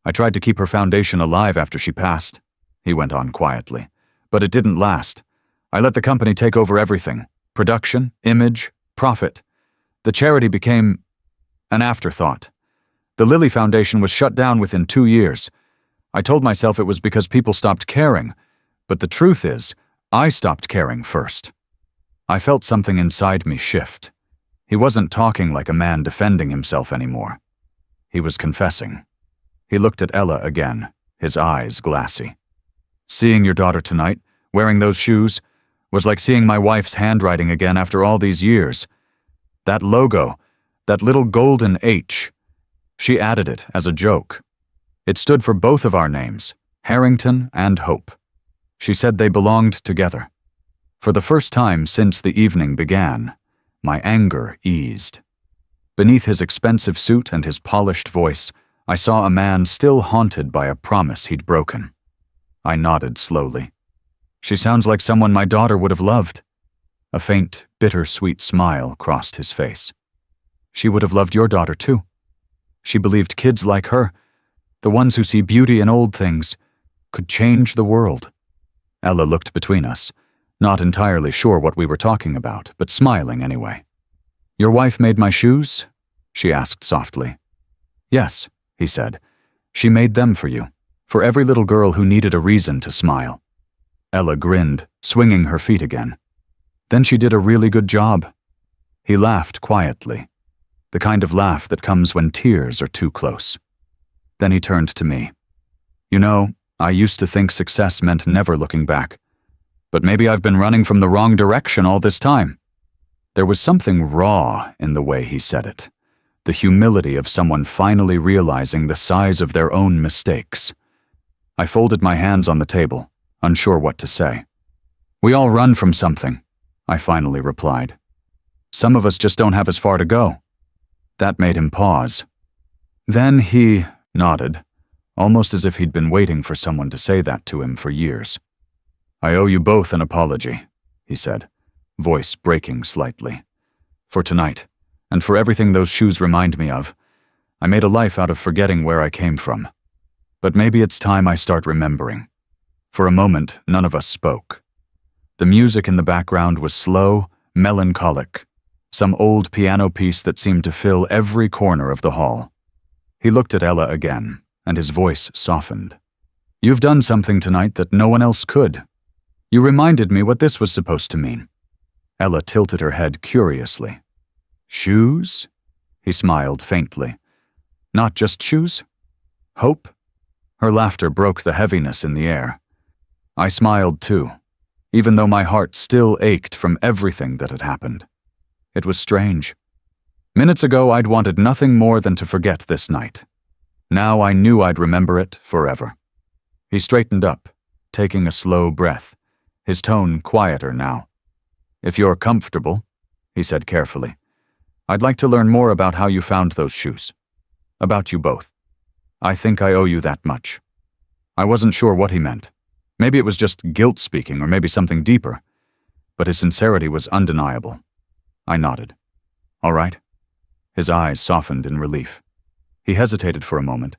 "I tried to keep her foundation alive after she passed," he went on quietly, "but it didn't last. I let the company take over everything. Production, image, profit. The charity became an afterthought. The Lilly Foundation was shut down within 2 years. I told myself it was because people stopped caring, but the truth is, I stopped caring first." I felt something inside me shift. He wasn't talking like a man defending himself anymore. He was confessing. He looked at Ella again, his eyes glassy. "Seeing your daughter tonight, wearing those shoes, was like seeing my wife's handwriting again after all these years. That logo, that little golden H, she added it as a joke. It stood for both of our names, Harrington and Hope. She said they belonged together. For the first time since the evening began, my anger eased. Beneath his expensive suit and his polished voice, I saw a man still haunted by a promise he'd broken. I nodded slowly. "She sounds like someone my daughter would have loved." A faint, bitter-sweet smile crossed his face. "She would have loved your daughter too. She believed kids like her, the ones who see beauty in old things, could change the world." Ella looked between us, not entirely sure what we were talking about, but smiling anyway. "Your wife made my shoes?" she asked softly. "Yes," he said. "She made them for you, for every little girl who needed a reason to smile." Ella grinned, swinging her feet again. "Then she did a really good job." He laughed quietly, the kind of laugh that comes when tears are too close. Then he turned to me. "You know, I used to think success meant never looking back. But maybe I've been running from the wrong direction all this time." There was something raw in the way he said it, the humility of someone finally realizing the size of their own mistakes. I folded my hands on the table, unsure what to say. "We all run from something," I finally replied. "Some of us just don't have as far to go." That made him pause. Then he nodded, almost as if he'd been waiting for someone to say that to him for years. "I owe you both an apology," he said, voice breaking slightly. "For tonight, and for everything those shoes remind me of. I made a life out of forgetting where I came from. But maybe it's time I start remembering." For a moment, none of us spoke. The music in the background was slow, melancholic, some old piano piece that seemed to fill every corner of the hall. He looked at Ella again, and his voice softened. "You've done something tonight that no one else could. You reminded me what this was supposed to mean." Ella tilted her head curiously. "Shoes?" He smiled faintly. "Not just shoes? Hope?" Her laughter broke the heaviness in the air. I smiled too, even though my heart still ached from everything that had happened. It was strange. Minutes ago, I'd wanted nothing more than to forget this night. Now I knew I'd remember it forever. He straightened up, taking a slow breath, his tone quieter now. "If you're comfortable," he said carefully, "I'd like to learn more about how you found those shoes. About you both. I think I owe you that much." I wasn't sure what he meant. Maybe it was just guilt speaking, or maybe something deeper. But his sincerity was undeniable. I nodded. "All right." His eyes softened in relief. He hesitated for a moment,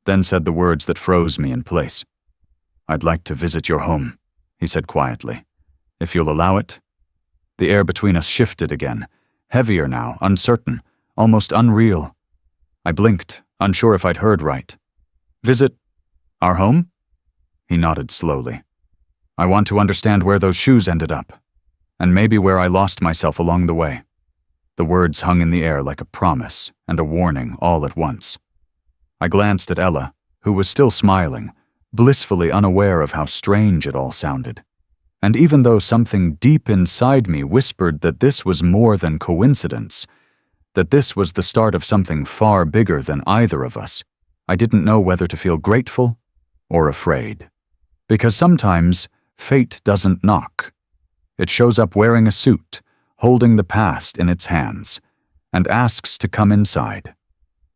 then said the words that froze me in place. "I'd like to visit your home," he said quietly. "If you'll allow it." The air between us shifted again, heavier now, uncertain, almost unreal. I blinked, unsure if I'd heard right. "Visit our home?" He nodded slowly. "I want to understand where those shoes ended up." and maybe where I lost myself along the way." The words hung in the air like a promise and a warning all at once. I glanced at Ella, who was still smiling, blissfully unaware of how strange it all sounded. And even though something deep inside me whispered that this was more than coincidence, that this was the start of something far bigger than either of us, I didn't know whether to feel grateful or afraid. Because sometimes fate doesn't knock. It shows up wearing a suit, holding the past in its hands, and asks to come inside.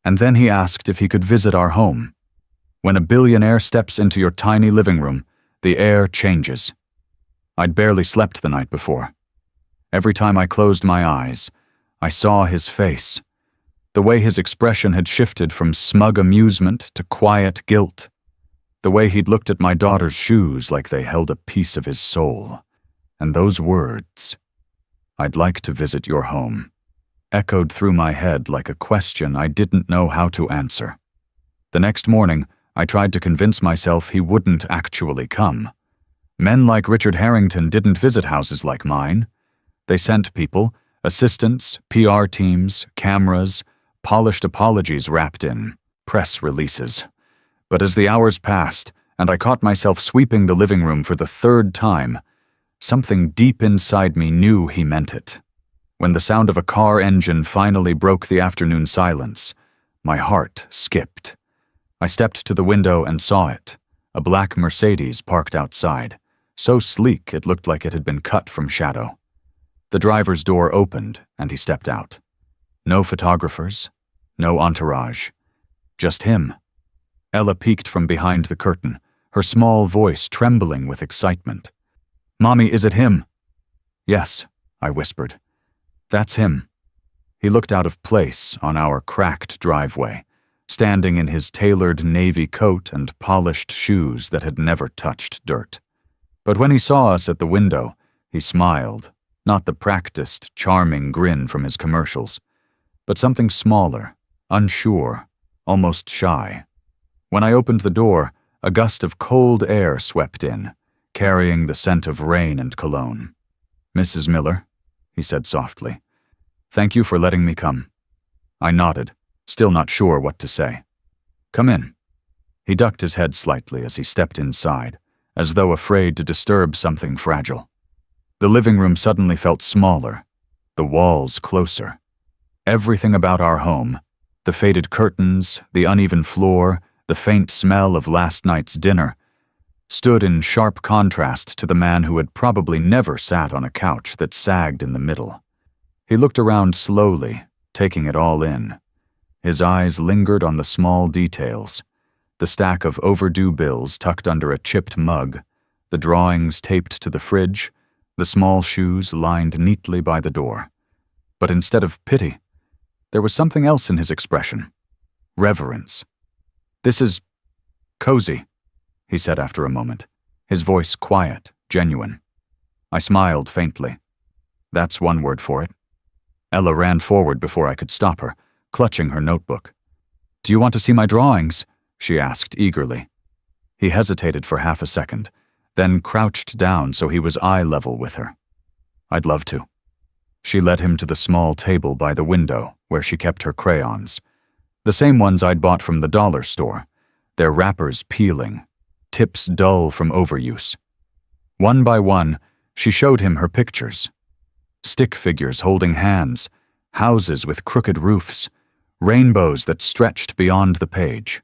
And then he asked if he could visit our home. When a billionaire steps into your tiny living room, the air changes. I'd barely slept the night before. Every time I closed my eyes, I saw his face. The way his expression had shifted from smug amusement to quiet guilt. The way he'd looked at my daughter's shoes like they held a piece of his soul. And those words, "I'd like to visit your home," echoed through my head like a question I didn't know how to answer. The next morning, I tried to convince myself he wouldn't actually come. Men like Richard Harrington didn't visit houses like mine. They sent people, assistants, PR teams, cameras, polished apologies wrapped in press releases. But as the hours passed, and I caught myself sweeping the living room for the third time, something deep inside me knew he meant it. When the sound of a car engine finally broke the afternoon silence, my heart skipped. I stepped to the window and saw it, a black Mercedes parked outside, so sleek it looked like it had been cut from shadow. The driver's door opened, and he stepped out. No photographers, no entourage, just him. Ella peeked from behind the curtain, her small voice trembling with excitement. "Mommy, is it him?" "Yes," I whispered. "That's him." He looked out of place on our cracked driveway, standing in his tailored navy coat and polished shoes that had never touched dirt. But when he saw us at the window, he smiled, not the practiced, charming grin from his commercials, but something smaller, unsure, almost shy. When I opened the door, a gust of cold air swept in, carrying the scent of rain and cologne. "Mrs. Miller," he said softly, "thank you for letting me come." I nodded, still not sure what to say. "Come in." He ducked his head slightly as he stepped inside, as though afraid to disturb something fragile. The living room suddenly felt smaller, the walls closer. Everything about our home, the faded curtains, the uneven floor, the faint smell of last night's dinner, stood in sharp contrast to the man who had probably never sat on a couch that sagged in the middle. He looked around slowly, taking it all in. His eyes lingered on the small details, the stack of overdue bills tucked under a chipped mug, the drawings taped to the fridge, the small shoes lined neatly by the door. But instead of pity, there was something else in his expression. Reverence. "This is cozy," he said after a moment, his voice quiet, genuine. I smiled faintly. "That's one word for it." Ella ran forward before I could stop her, clutching her notebook. "Do you want to see my drawings?" she asked eagerly. He hesitated for half a second, then crouched down so he was eye level with her. "I'd love to." She led him to the small table by the window where she kept her crayons, the same ones I'd bought from the dollar store, their wrappers peeling, tips dull from overuse. One by one, she showed him her pictures. Stick figures holding hands, houses with crooked roofs, rainbows that stretched beyond the page.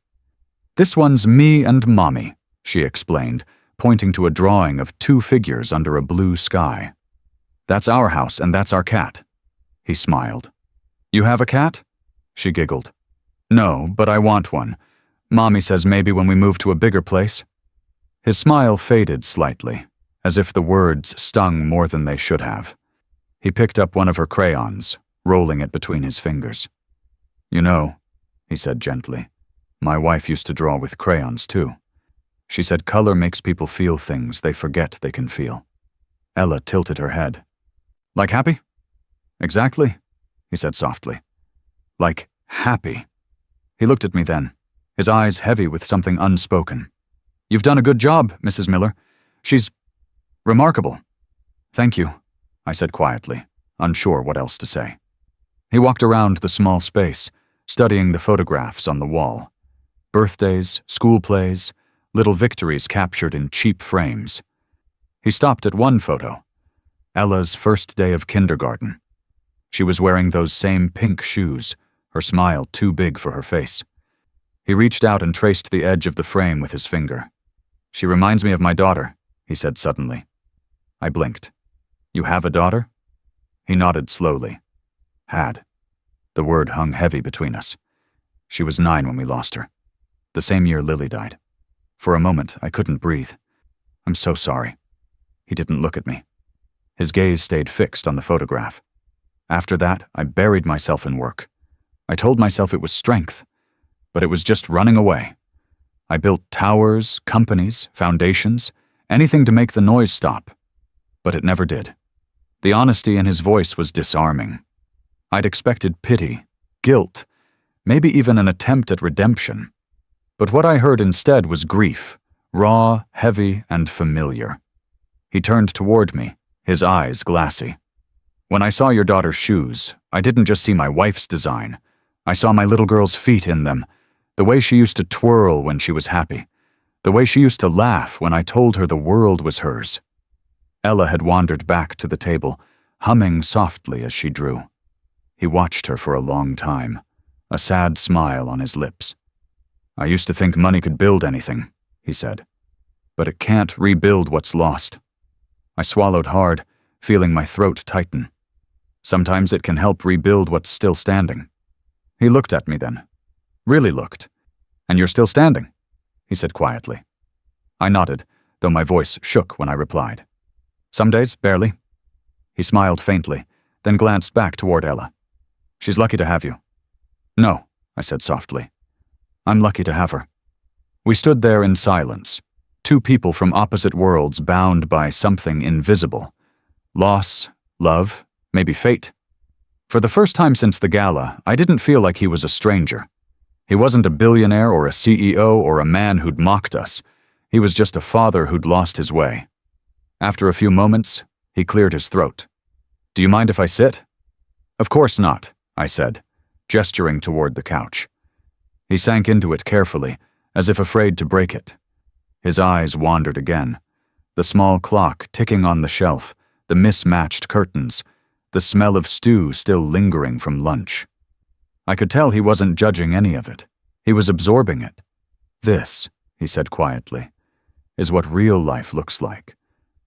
"This one's me and Mommy," she explained, pointing to a drawing of two figures under a blue sky. "That's our house and that's our cat." He smiled. "You have a cat?" She giggled. "No, but I want one. Mommy says maybe when we move to a bigger place." His smile faded slightly, as if the words stung more than they should have. He picked up one of her crayons, rolling it between his fingers. "You know," he said gently, "my wife used to draw with crayons too. She said color makes people feel things they forget they can feel." Ella tilted her head. "Like happy?" "Exactly," he said softly. "Like happy." He looked at me then, his eyes heavy with something unspoken. "You've done a good job, Mrs. Miller. She's remarkable." "Thank you," I said quietly, unsure what else to say. He walked around the small space, studying the photographs on the wall. Birthdays, school plays, little victories captured in cheap frames. He stopped at one photo, Ella's first day of kindergarten. She was wearing those same pink shoes, her smile too big for her face. He reached out and traced the edge of the frame with his finger. "She reminds me of my daughter," he said suddenly. I blinked. "You have a daughter?" He nodded slowly. Had. The word hung heavy between us. She was 9 when we lost her. The same year Lily died. For a moment, I couldn't breathe. "I'm so sorry." He didn't look at me. His gaze stayed fixed on the photograph. After that, I buried myself in work. I told myself it was strength, but it was just running away. I built towers, companies, foundations, anything to make the noise stop. But it never did. The honesty in his voice was disarming. I'd expected pity, guilt, maybe even an attempt at redemption. But what I heard instead was grief, raw, heavy, and familiar. He turned toward me, his eyes glassy. "When I saw your daughter's shoes, I didn't just see my wife's design. I saw my little girl's feet in them, the way she used to twirl when she was happy, the way she used to laugh when I told her the world was hers." Ella had wandered back to the table, humming softly as she drew. He watched her for a long time, a sad smile on his lips. "I used to think money could build anything," he said. "But it can't rebuild what's lost." I swallowed hard, feeling my throat tighten. "Sometimes it can help rebuild what's still standing." He looked at me then. Really looked. "And you're still standing?" he said quietly. I nodded, though my voice shook when I replied. "Some days, barely." He smiled faintly, then glanced back toward Ella. "She's lucky to have you." "No," I said softly. "I'm lucky to have her." We stood there in silence, two people from opposite worlds bound by something invisible. Loss, love, maybe fate. For the first time since the gala, I didn't feel like he was a stranger. He wasn't a billionaire or a CEO or a man who'd mocked us. He was just a father who'd lost his way. After a few moments, he cleared his throat. "Do you mind if I sit?" "Of course not," I said, gesturing toward the couch. He sank into it carefully, as if afraid to break it. His eyes wandered again. The small clock ticking on the shelf, the mismatched curtains, the smell of stew still lingering from lunch. I could tell he wasn't judging any of it. He was absorbing it. "This," he said quietly, "is what real life looks like.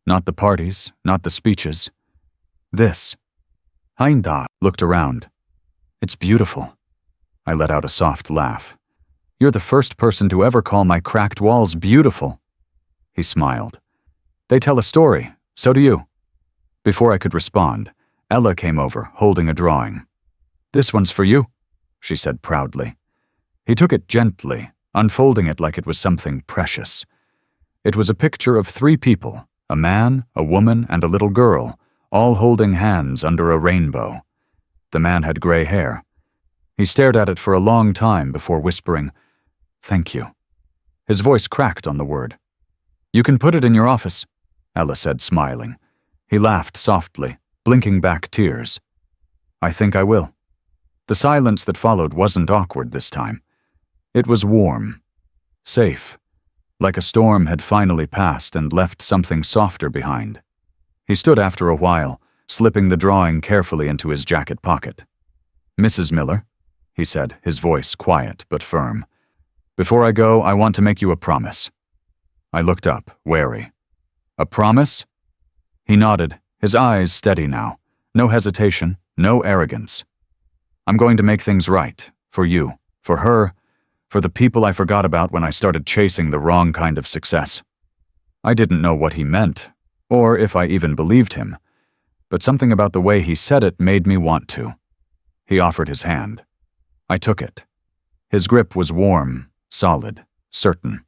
Not the parties, not the speeches. This." Heinda looked around. "It's beautiful." I let out a soft laugh. "You're the first person to ever call my cracked walls beautiful." He smiled. "They tell a story, so do you." Before I could respond, Ella came over, holding a drawing. "This one's for you," she said proudly. He took it gently, unfolding it like it was something precious. It was a picture of 3 people, a man, a woman, and a little girl, all holding hands under a rainbow. The man had gray hair. He stared at it for a long time before whispering, "Thank you." His voice cracked on the word. "You can put it in your office," Ella said, smiling. He laughed softly, blinking back tears. "I think I will." The silence that followed wasn't awkward this time. It was warm, safe, like a storm had finally passed and left something softer behind. He stood after a while, slipping the drawing carefully into his jacket pocket. "Mrs. Miller," he said, his voice quiet but firm. "Before I go, I want to make you a promise." I looked up, wary. "A promise?" He nodded, his eyes steady now. No hesitation, no arrogance. "I'm going to make things right, for you, for her, for the people I forgot about when I started chasing the wrong kind of success." I didn't know what he meant, or if I even believed him, but something about the way he said it made me want to. He offered his hand. I took it. His grip was warm, solid, certain.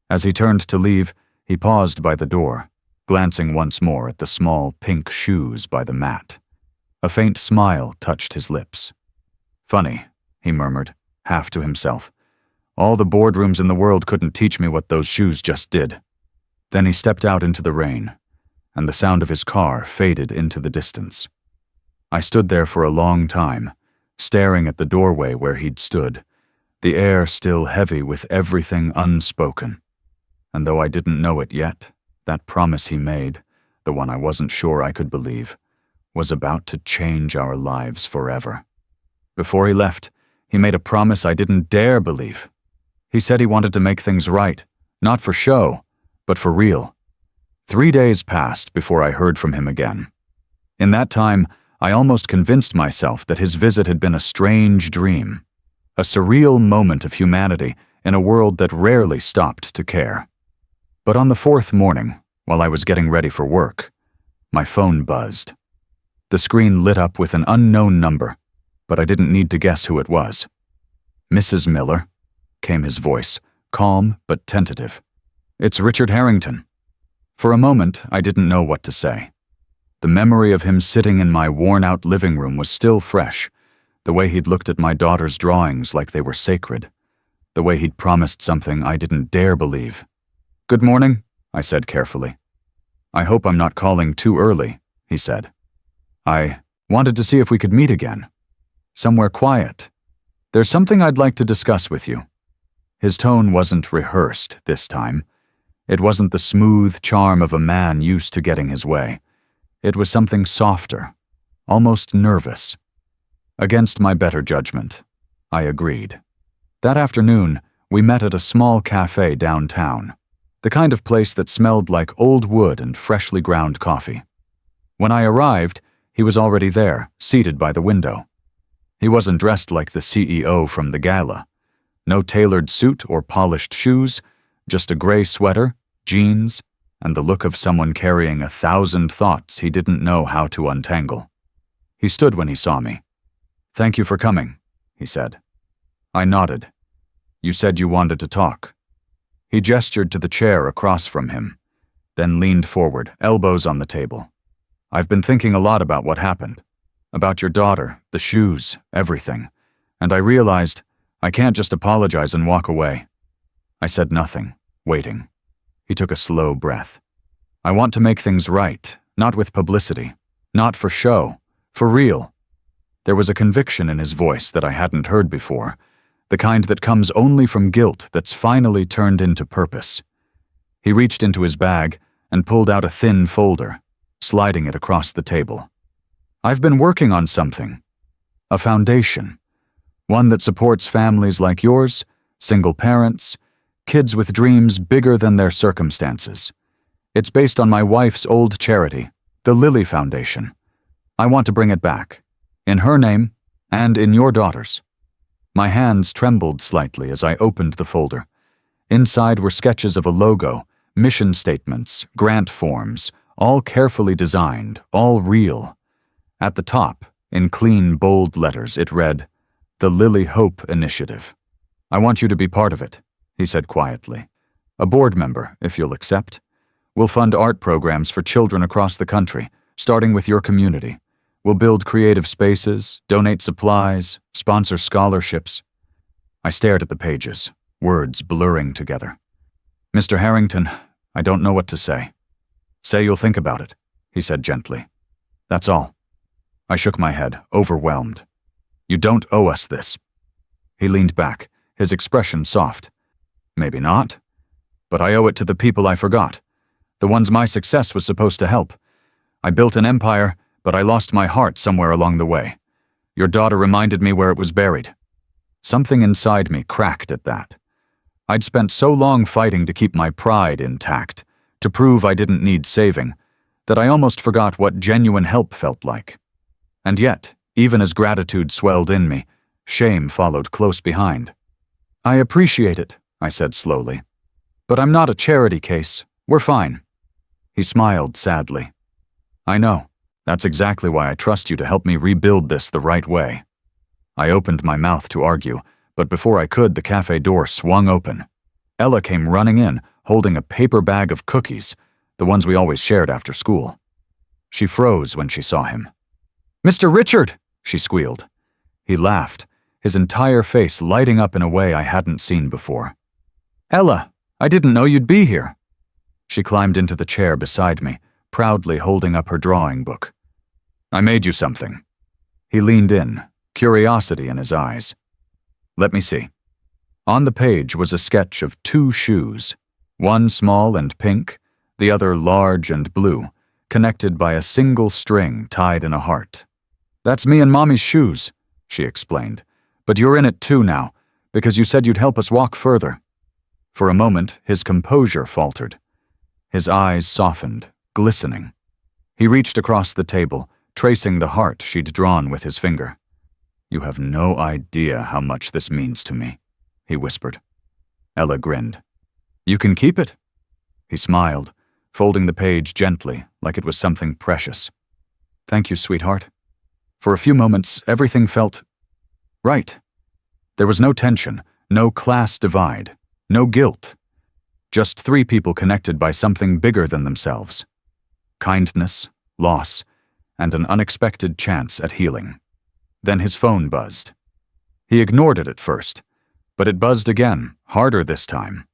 As he turned to leave, he paused by the door, glancing once more at the small pink shoes by the mat. A faint smile touched his lips. "Funny," he murmured, half to himself. "All the boardrooms in the world couldn't teach me what those shoes just did." Then he stepped out into the rain. and the sound of his car faded into the distance. I stood there for a long time, staring at the doorway where he'd stood, the air still heavy with everything unspoken. And though I didn't know it yet, that promise he made, the one I wasn't sure I could believe, was about to change our lives forever. Before he left, he made a promise I didn't dare believe. He said he wanted to make things right, not for show, but for real. 3 days passed before I heard from him again. In that time, I almost convinced myself that his visit had been a strange dream, a surreal moment of humanity in a world that rarely stopped to care. But on the 4th morning, while I was getting ready for work, my phone buzzed. The screen lit up with an unknown number, but I didn't need to guess who it was. "Mrs. Miller," came his voice, calm but tentative. "It's Richard Harrington." For a moment, I didn't know what to say. The memory of him sitting in my worn-out living room was still fresh, the way he'd looked at my daughter's drawings like they were sacred, the way he'd promised something I didn't dare believe. "Good morning," I said carefully. "I hope I'm not calling too early," he said. "I wanted to see if we could meet again. Somewhere quiet. There's something I'd like to discuss with you." His tone wasn't rehearsed this time. It wasn't the smooth charm of a man used to getting his way. It was something softer, almost nervous. Against my better judgment, I agreed. That afternoon, we met at a small cafe downtown, the kind of place that smelled like old wood and freshly ground coffee. When I arrived, he was already there, seated by the window. He wasn't dressed like the CEO from the gala. No tailored suit or polished shoes, just a gray sweater, jeans, and the look of someone carrying 1,000 thoughts he didn't know how to untangle. He stood when he saw me. "Thank you for coming," he said. I nodded. "You said you wanted to talk." He gestured to the chair across from him, then leaned forward, elbows on the table. "I've been thinking a lot about what happened, about your daughter, the shoes, everything, and I realized I can't just apologize and walk away." I said nothing, waiting. He took a slow breath. "I want to make things right, not with publicity, not for show, for real." There was a conviction in his voice that I hadn't heard before, the kind that comes only from guilt that's finally turned into purpose. He reached into his bag and pulled out a thin folder, sliding it across the table. "I've been working on something. A foundation. One that supports families like yours, single parents, kids with dreams bigger than their circumstances. It's based on my wife's old charity, the Lily Foundation. I want to bring it back, in her name and in your daughter's." My hands trembled slightly as I opened the folder. Inside were sketches of a logo, mission statements, grant forms, all carefully designed, all real. At the top, in clean, bold letters, it read, "The Lily Hope Initiative. I want you to be part of it," he said quietly. "A board member, if you'll accept. We'll fund art programs for children across the country, starting with your community. We'll build creative spaces, donate supplies, sponsor scholarships." I stared at the pages, words blurring together. "Mr. Harrington, I don't know what to say." "Say you'll think about it," he said gently. "That's all." I shook my head, overwhelmed. "You don't owe us this." He leaned back, his expression soft. "Maybe not. But I owe it to the people I forgot, the ones my success was supposed to help. I built an empire, but I lost my heart somewhere along the way. Your daughter reminded me where it was buried." Something inside me cracked at that. I'd spent so long fighting to keep my pride intact, to prove I didn't need saving, that I almost forgot what genuine help felt like. And yet, even as gratitude swelled in me, shame followed close behind. "I appreciate it," I said slowly. "But I'm not a charity case. We're fine." He smiled sadly. "I know. That's exactly why I trust you to help me rebuild this the right way." I opened my mouth to argue, but before I could, the cafe door swung open. Ella came running in, holding a paper bag of cookies, the ones we always shared after school. She froze when she saw him. "Mr. Richard!" she squealed. He laughed, his entire face lighting up in a way I hadn't seen before. "Ella, I didn't know you'd be here." She climbed into the chair beside me, proudly holding up her drawing book. "I made you something." He leaned in, curiosity in his eyes. "Let me see." On the page was a sketch of two shoes, one small and pink, the other large and blue, connected by a single string tied in a heart. "That's me and Mommy's shoes," she explained. "But you're in it too now, because you said you'd help us walk further." For a moment, his composure faltered. His eyes softened, glistening. He reached across the table, tracing the heart she'd drawn with his finger. "You have no idea how much this means to me," he whispered. Ella grinned. "You can keep it." He smiled, folding the page gently, like it was something precious. "Thank you, sweetheart." For a few moments, everything felt right. There was no tension, no class divide, no guilt. Just three people connected by something bigger than themselves. Kindness, loss, and an unexpected chance at healing. Then his phone buzzed. He ignored it at first, but it buzzed again, harder this time.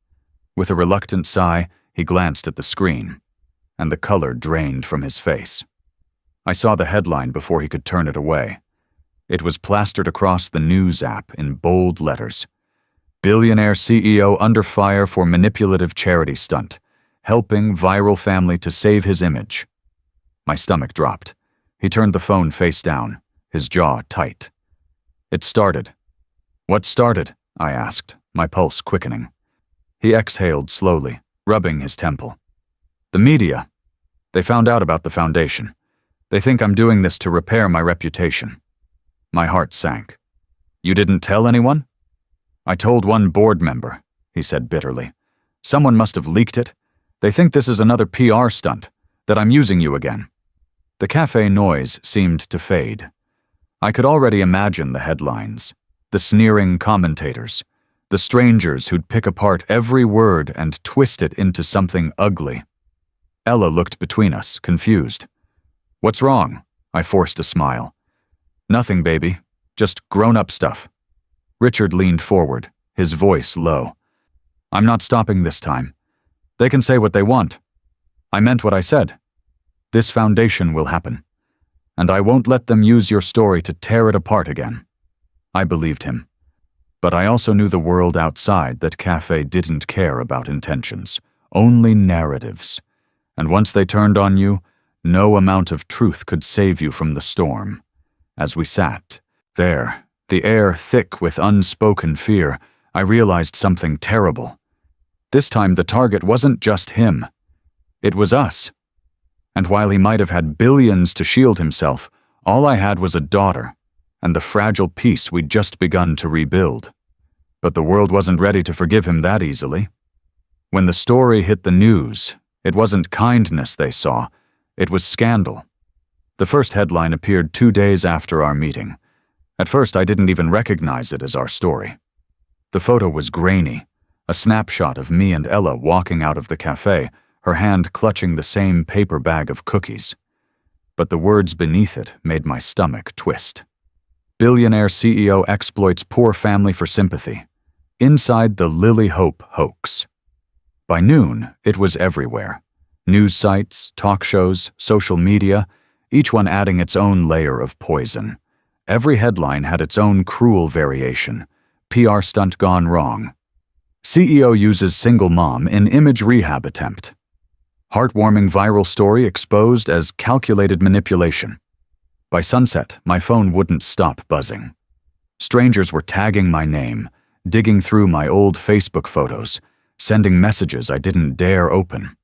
With a reluctant sigh, he glanced at the screen, and the color drained from his face. I saw the headline before he could turn it away. It was plastered across the news app in bold letters. "Billionaire CEO under fire for manipulative charity stunt, helping viral family to save his image." My stomach dropped. He turned the phone face down, his jaw tight. "It started." "What started?" I asked, my pulse quickening. He exhaled slowly, rubbing his temple. "The media. They found out about the foundation. They think I'm doing this to repair my reputation." My heart sank. "You didn't tell anyone?" "I told one board member," he said bitterly. "Someone must have leaked it. They think this is another PR stunt, that I'm using you again." The cafe noise seemed to fade. I could already imagine the headlines, the sneering commentators, the strangers who'd pick apart every word and twist it into something ugly. Ella looked between us, confused. "What's wrong?" I forced a smile. "Nothing, baby. Just grown-up stuff." Richard leaned forward, his voice low. "I'm not stopping this time. They can say what they want. I meant what I said. This foundation will happen, and I won't let them use your story to tear it apart again." I believed him. But I also knew the world outside that cafe didn't care about intentions, only narratives. And once they turned on you, no amount of truth could save you from the storm. As we sat there, the air thick with unspoken fear, I realized something terrible. This time the target wasn't just him. It was us. And while he might have had billions to shield himself, all I had was a daughter, and the fragile peace we'd just begun to rebuild. But the world wasn't ready to forgive him that easily. When the story hit the news, it wasn't kindness they saw, it was scandal. The first headline appeared 2 days after our meeting. At first, I didn't even recognize it as our story. The photo was grainy, a snapshot of me and Ella walking out of the cafe, her hand clutching the same paper bag of cookies. But the words beneath it made my stomach twist. "Billionaire CEO exploits poor family for sympathy. Inside the Lily Hope hoax." By noon, it was everywhere. News sites, talk shows, social media, each one adding its own layer of poison. Every headline had its own cruel variation. PR stunt gone wrong. CEO uses single mom in image rehab attempt. Heartwarming viral story exposed as calculated manipulation. By sunset, my phone wouldn't stop buzzing. Strangers were tagging my name, digging through my old Facebook photos, sending messages I didn't dare open.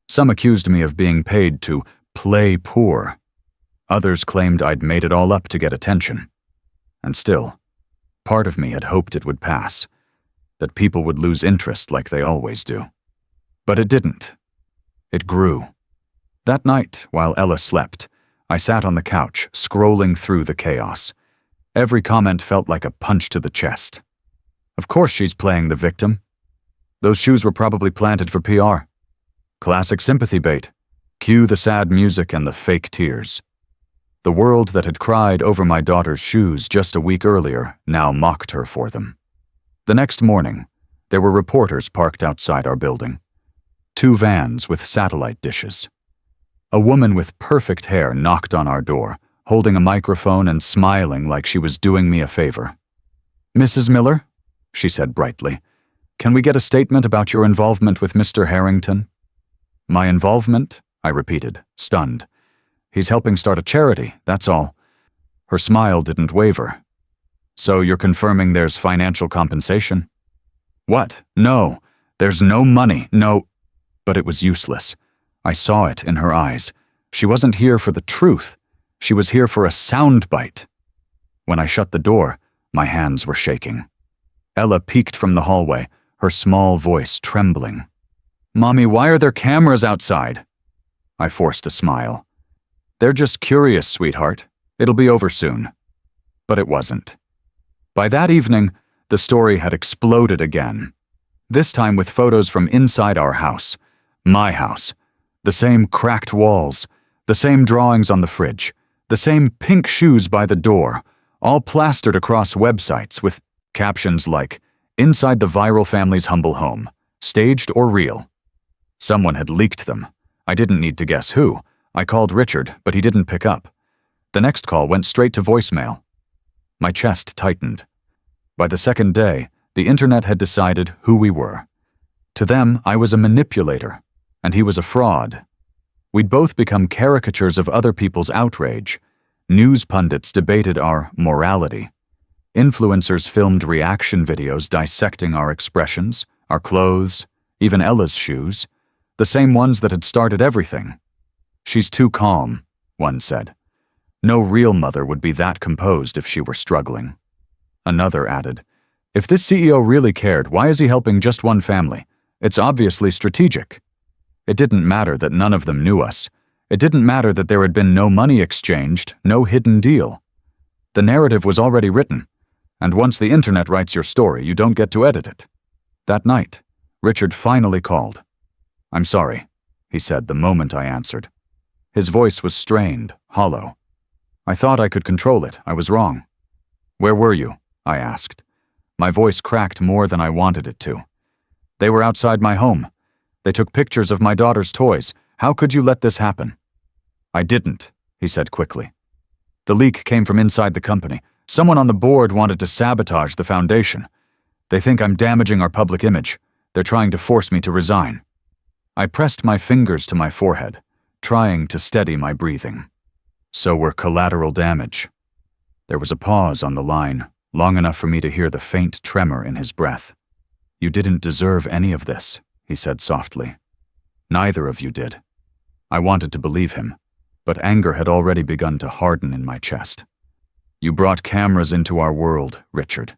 Some accused me of being paid to play poor. Others claimed I'd made it all up to get attention. And still, part of me had hoped it would pass, that people would lose interest like they always do. But it didn't. It grew. That night, while Ella slept, I sat on the couch, scrolling through the chaos. Every comment felt like a punch to the chest. Of course she's playing the victim. Those shoes were probably planted for PR. Classic sympathy bait. Cue the sad music and the fake tears. The world that had cried over my daughter's shoes just a week earlier now mocked her for them. The next morning, there were reporters parked outside our building. 2 vans with satellite dishes. A woman with perfect hair knocked on our door, holding a microphone and smiling like she was doing me a favor. "Mrs. Miller," she said brightly, "can we get a statement about your involvement with Mr. Harrington?" "My involvement?" I repeated, stunned. "He's helping start a charity, that's all." Her smile didn't waver. "So you're confirming there's financial compensation?" "What? No. There's no money, no—" But it was useless. I saw it in her eyes. She wasn't here for the truth. She was here for a soundbite. When I shut the door, my hands were shaking. Ella peeked from the hallway, her small voice trembling. "Mommy, why are there cameras outside?" I forced a smile. "They're just curious, sweetheart. It'll be over soon." But it wasn't. By that evening, the story had exploded again. This time with photos from inside our house. My house. The same cracked walls, the same drawings on the fridge, the same pink shoes by the door, all plastered across websites with captions like, "Inside the viral family's humble home, staged or real." Someone had leaked them. I didn't need to guess who. I called Richard, but he didn't pick up. The next call went straight to voicemail. My chest tightened. By the second day, the internet had decided who we were. To them, I was a manipulator, and he was a fraud. We'd both become caricatures of other people's outrage. News pundits debated our morality. Influencers filmed reaction videos dissecting our expressions, our clothes, even Ella's shoes, the same ones that had started everything. "She's too calm," one said. "No real mother would be that composed if she were struggling." Another added, "If this CEO really cared, why is he helping just one family? It's obviously strategic." It didn't matter that none of them knew us. It didn't matter that there had been no money exchanged, no hidden deal. The narrative was already written, and once the internet writes your story, you don't get to edit it. That night, Richard finally called. "I'm sorry," he said the moment I answered. His voice was strained, hollow. "I thought I could control it. I was wrong." "Where were you?" I asked. My voice cracked more than I wanted it to. "They were outside my home. They took pictures of my daughter's toys. How could you let this happen?" "I didn't," he said quickly. "The leak came from inside the company. Someone on the board wanted to sabotage the foundation. They think I'm damaging our public image. They're trying to force me to resign." I pressed my fingers to my forehead, trying to steady my breathing. "So we're collateral damage." There was a pause on the line, long enough for me to hear the faint tremor in his breath. "You didn't deserve any of this," he said softly. "Neither of you did." I wanted to believe him, but anger had already begun to harden in my chest. "You brought cameras into our world, Richard.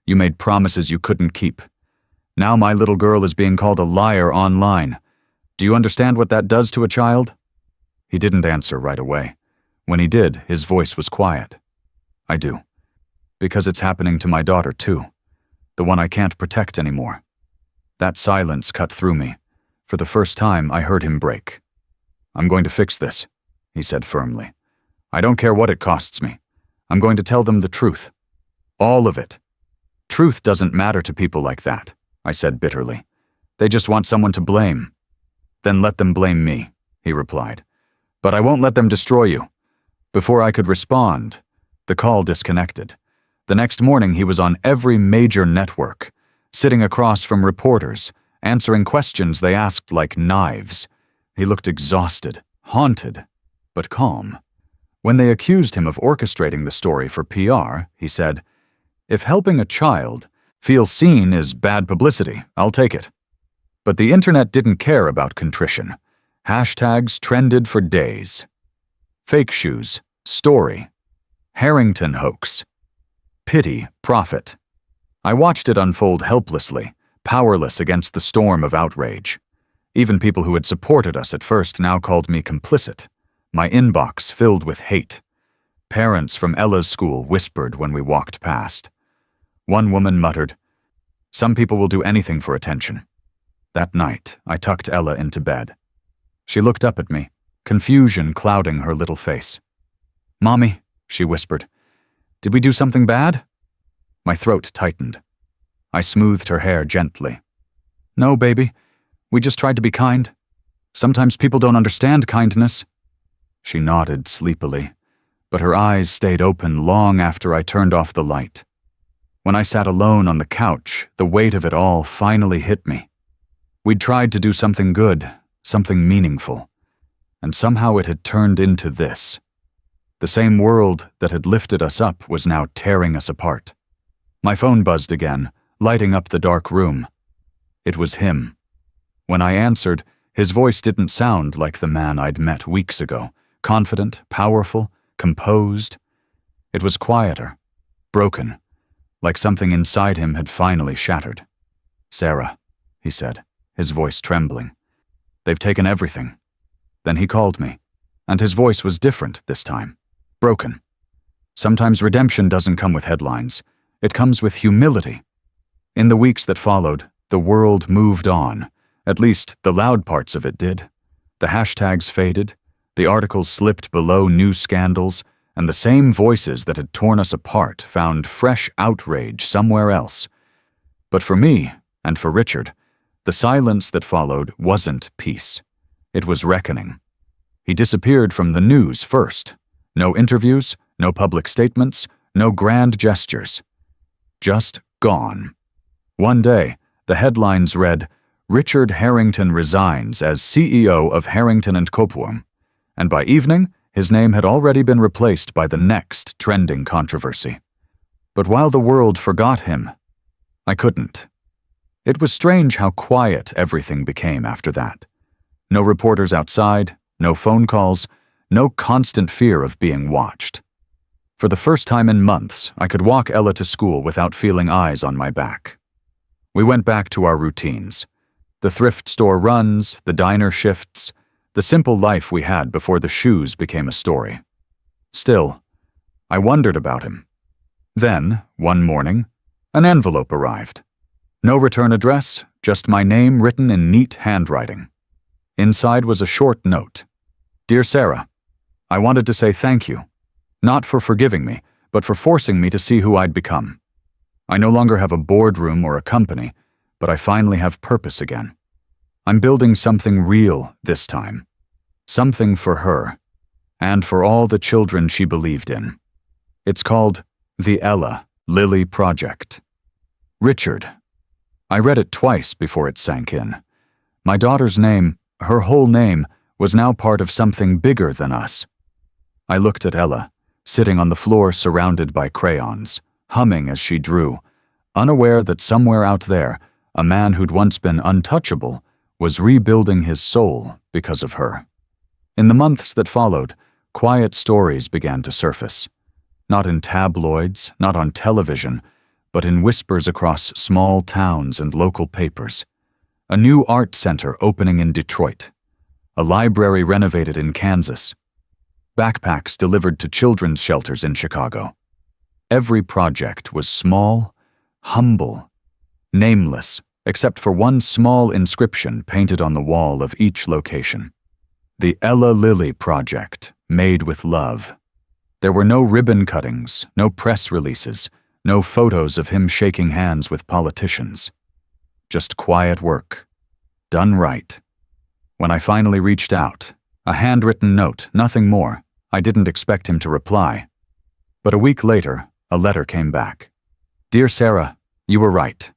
You made promises you couldn't keep. Now my little girl is being called a liar online. Do you understand what that does to a child?" He didn't answer right away. When he did, his voice was quiet. "I do. Because it's happening to my daughter, too. The one I can't protect anymore." That silence cut through me. For the first time, I heard him break. "I'm going to fix this," he said firmly. "I don't care what it costs me. I'm going to tell them the truth. All of it. Truth doesn't matter to people like that," I said bitterly. "They just want someone to blame." "Then let them blame me," he replied. "But I won't let them destroy you." Before I could respond, the call disconnected. The next morning, he was on every major network, sitting across from reporters, answering questions they asked like knives. He looked exhausted, haunted, but calm. When they accused him of orchestrating the story for PR, he said, "If helping a child feels seen is bad publicity, I'll take it." But the internet didn't care about contrition. Hashtags trended for days. Fake shoes, story. Harrington hoax. Pity, profit. I watched it unfold helplessly, powerless against the storm of outrage. Even people who had supported us at first now called me complicit. My inbox filled with hate. Parents from Ella's school whispered when we walked past. One woman muttered, "Some people will do anything for attention." That night, I tucked Ella into bed. She looked up at me, confusion clouding her little face. "Mommy," she whispered, "did we do something bad?" My throat tightened. I smoothed her hair gently. "No, baby. We just tried to be kind. Sometimes people don't understand kindness." She nodded sleepily, but her eyes stayed open long after I turned off the light. When I sat alone on the couch, the weight of it all finally hit me. We'd tried to do something good, something meaningful, and somehow it had turned into this. The same world that had lifted us up was now tearing us apart. My phone buzzed again, lighting up the dark room. It was him. When I answered, his voice didn't sound like the man I'd met weeks ago, confident, powerful, composed. It was quieter, broken, like something inside him had finally shattered. "Sarah," he said, his voice trembling. "They've taken everything." Then he called me, and his voice was different this time, broken. Sometimes redemption doesn't come with headlines. It comes with humility. In the weeks that followed, the world moved on. At least the loud parts of it did. The hashtags faded, the articles slipped below new scandals, and the same voices that had torn us apart found fresh outrage somewhere else. But for me, and for Richard, the silence that followed wasn't peace. It was reckoning. He disappeared from the news first. No interviews, no public statements, no grand gestures. Just gone. One day, the headlines read, "Richard Harrington resigns as CEO of Harrington & Copeworm," and by evening, his name had already been replaced by the next trending controversy. But while the world forgot him, I couldn't. It was strange how quiet everything became after that. No reporters outside, no phone calls, no constant fear of being watched. For the first time in months, I could walk Ella to school without feeling eyes on my back. We went back to our routines. The thrift store runs, the diner shifts, the simple life we had before the shoes became a story. Still, I wondered about him. Then, one morning, an envelope arrived. No return address, just my name written in neat handwriting. Inside was a short note. "Dear Sarah, I wanted to say thank you, not for forgiving me, but for forcing me to see who I'd become. I no longer have a boardroom or a company, but I finally have purpose again. I'm building something real this time. Something for her, and for all the children she believed in. It's called the Ella Lily Project." Richard. I read it twice before it sank in. My daughter's name, her whole name, was now part of something bigger than us. I looked at Ella, sitting on the floor surrounded by crayons, humming as she drew, unaware that somewhere out there, a man who'd once been untouchable was rebuilding his soul because of her. In the months that followed, quiet stories began to surface. Not in tabloids, not on television, but in whispers across small towns and local papers. A new art center opening in Detroit. A library renovated in Kansas. Backpacks delivered to children's shelters in Chicago. Every project was small, humble, nameless, except for one small inscription painted on the wall of each location. The Ella Lily Project, made with love. There were no ribbon cuttings, no press releases, no photos of him shaking hands with politicians. Just quiet work, done right. When I finally reached out, a handwritten note, nothing more, I didn't expect him to reply. But a week later, a letter came back. "Dear Sarah, you were right.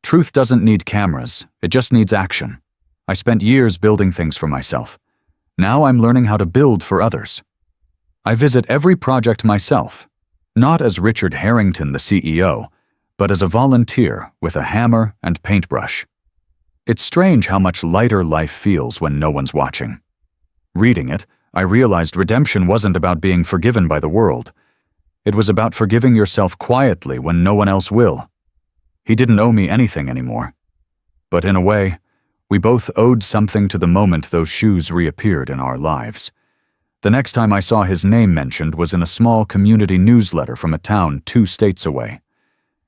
Truth doesn't need cameras, it just needs action. I spent years building things for myself. Now I'm learning how to build for others. I visit every project myself, not as Richard Harrington, the CEO, but as a volunteer with a hammer and paintbrush. It's strange how much lighter life feels when no one's watching." Reading it, I realized redemption wasn't about being forgiven by the world. It was about forgiving yourself quietly when no one else will. He didn't owe me anything anymore. But in a way, we both owed something to the moment those shoes reappeared in our lives. The next time I saw his name mentioned was in a small community newsletter from a town 2 states away.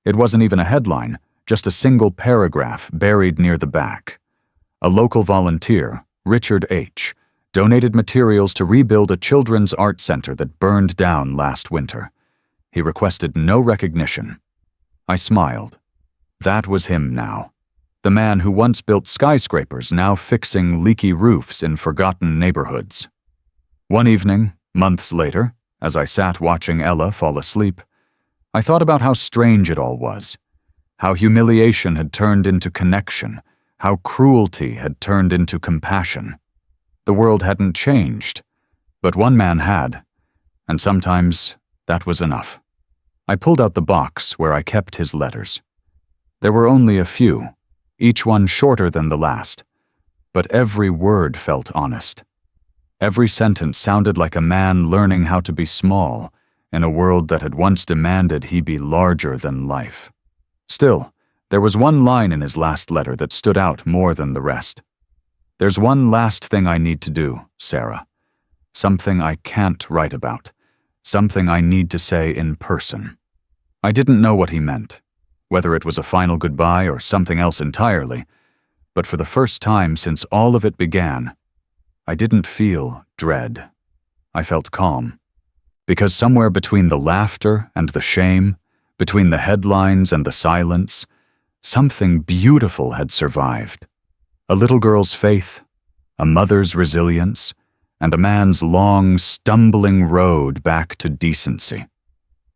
It wasn't even a headline, just a single paragraph buried near the back. A local volunteer, Richard H., donated materials to rebuild a children's art center that burned down last winter. He requested no recognition. I smiled. That was him now. The man who once built skyscrapers now fixing leaky roofs in forgotten neighborhoods. One evening, months later, as I sat watching Ella fall asleep, I thought about how strange it all was, how humiliation had turned into connection, how cruelty had turned into compassion. The world hadn't changed, but one man had, and sometimes that was enough. I pulled out the box where I kept his letters. There were only a few, each one shorter than the last, but every word felt honest. Every sentence sounded like a man learning how to be small in a world that had once demanded he be larger than life. Still, there was one line in his last letter that stood out more than the rest. "There's one last thing I need to do, Sarah. Something I can't write about. Something I need to say in person." I didn't know what he meant, whether it was a final goodbye or something else entirely, but for the first time since all of it began, I didn't feel dread. I felt calm. Because somewhere between the laughter and the shame, between the headlines and the silence, something beautiful had survived. A little girl's faith, a mother's resilience, and a man's long, stumbling road back to decency.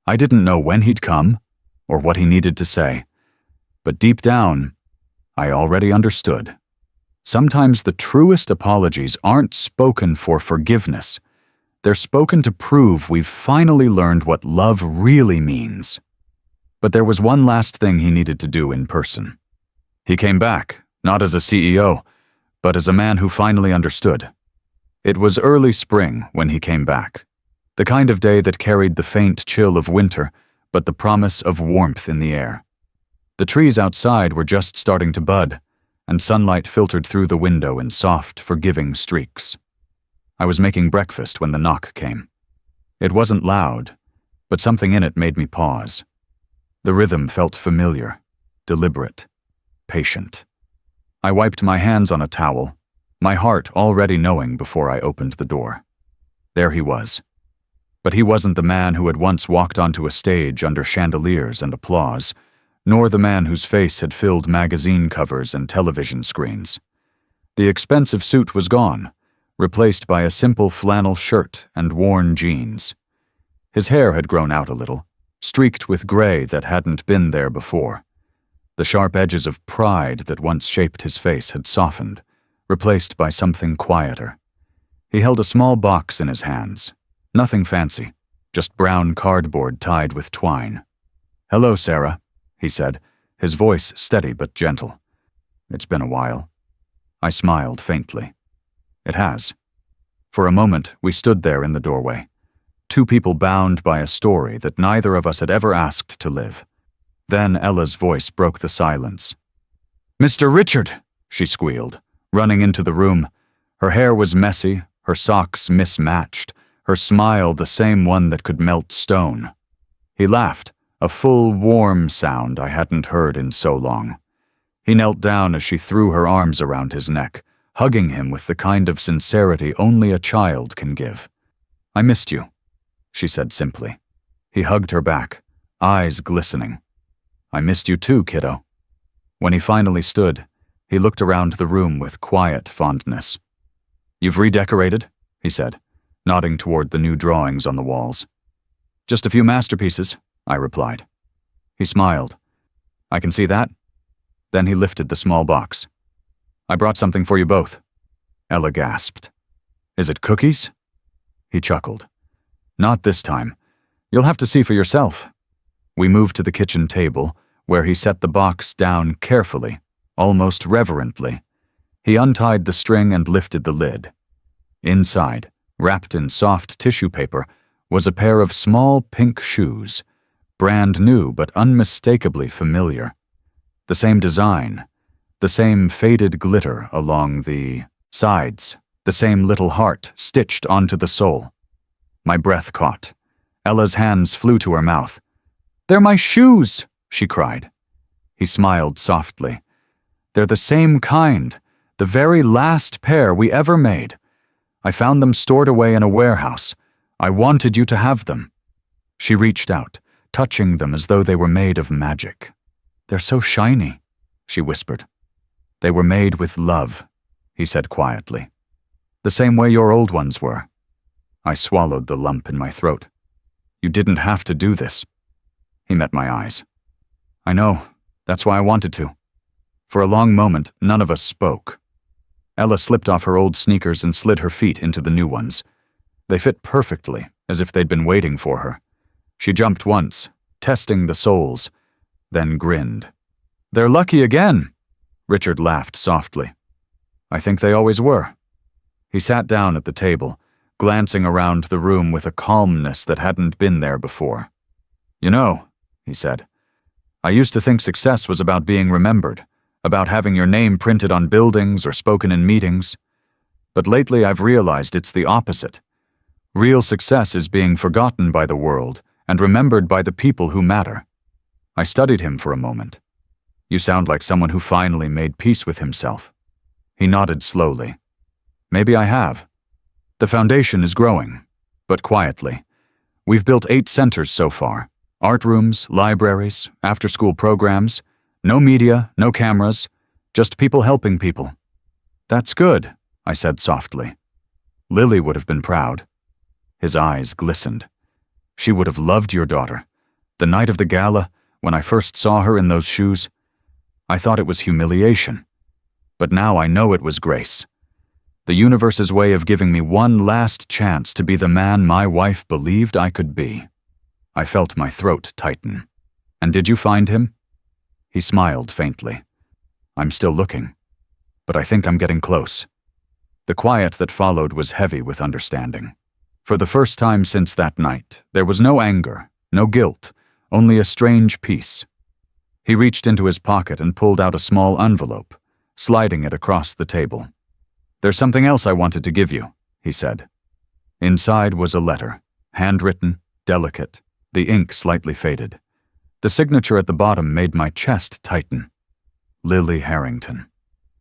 I didn't know when he'd come, or what he needed to say, but deep down, I already understood. Sometimes the truest apologies aren't spoken for forgiveness. They're spoken to prove we've finally learned what love really means. But there was one last thing he needed to do in person. He came back, not as a CEO, but as a man who finally understood. It was early spring when he came back, the kind of day that carried the faint chill of winter, but the promise of warmth in the air. The trees outside were just starting to bud, and sunlight filtered through the window in soft, forgiving streaks. I was making breakfast when the knock came. It wasn't loud, but something in it made me pause. The rhythm felt familiar, deliberate, patient. I wiped my hands on a towel, my heart already knowing before I opened the door. There he was. But he wasn't the man who had once walked onto a stage under chandeliers and applause, nor the man whose face had filled magazine covers and television screens. The expensive suit was gone, replaced by a simple flannel shirt and worn jeans. His hair had grown out a little, streaked with gray that hadn't been there before. The sharp edges of pride that once shaped his face had softened, replaced by something quieter. He held a small box in his hands. Nothing fancy, just brown cardboard tied with twine. "Hello, Sarah," he said, his voice steady but gentle. "It's been a while." I smiled faintly. It has. For a moment, we stood there in the doorway, two people bound by a story that neither of us had ever asked to live. Then Ella's voice broke the silence. "Mr. Richard," she squealed, running into the room. Her hair was messy, her socks mismatched, her smile the same one that could melt stone. He laughed, a full, warm sound I hadn't heard in so long. He knelt down as she threw her arms around his neck, hugging him with the kind of sincerity only a child can give. "I missed you," she said simply. He hugged her back, eyes glistening. "I missed you too, kiddo." When he finally stood, he looked around the room with quiet fondness. "You've redecorated?" he said, nodding toward the new drawings on the walls. "Just a few masterpieces," I replied. He smiled. "I can see that." Then he lifted the small box. "I brought something for you both." Ella gasped. "Is it cookies?" He chuckled. "Not this time. You'll have to see for yourself." We moved to the kitchen table, where he set the box down carefully, almost reverently. He untied the string and lifted the lid. Inside, wrapped in soft tissue paper, was a pair of small pink shoes, brand new but unmistakably familiar. The same design, the same faded glitter along the sides, the same little heart stitched onto the sole. My breath caught. Ella's hands flew to her mouth. "They're my shoes!" she cried. He smiled softly. "They're the same kind, the very last pair we ever made. I found them stored away in a warehouse. I wanted you to have them." She reached out, touching them as though they were made of magic. "They're so shiny," she whispered. "They were made with love," he said quietly. "The same way your old ones were." I swallowed the lump in my throat. You didn't have to do this. He met my eyes. I know, that's why I wanted to. For a long moment, none of us spoke. Ella slipped off her old sneakers and slid her feet into the new ones. They fit perfectly, as if they'd been waiting for her. She jumped once, testing the soles, then grinned. They're lucky again, Richard laughed softly. I think they always were. He sat down at the table, glancing around the room with a calmness that hadn't been there before. You know, he said, I used to think success was about being remembered, about having your name printed on buildings or spoken in meetings. But lately I've realized it's the opposite. Real success is being forgotten by the world and remembered by the people who matter. I studied him for a moment. You sound like someone who finally made peace with himself. He nodded slowly. Maybe I have. The foundation is growing, but quietly. We've built 8 centers so far. Art rooms, libraries, after-school programs. No media, no cameras, just people helping people. That's good, I said softly. Lily would have been proud. His eyes glistened. She would have loved your daughter. The night of the gala, when I first saw her in those shoes, I thought it was humiliation. But now I know it was grace. The universe's way of giving me one last chance to be the man my wife believed I could be. I felt my throat tighten. And did you find him? He smiled faintly. I'm still looking, but I think I'm getting close. The quiet that followed was heavy with understanding. For the first time since that night, there was no anger, no guilt, only a strange peace. He reached into his pocket and pulled out a small envelope, sliding it across the table. There's something else I wanted to give you, he said. Inside was a letter, handwritten, delicate, the ink slightly faded. The signature at the bottom made my chest tighten. Lily Harrington.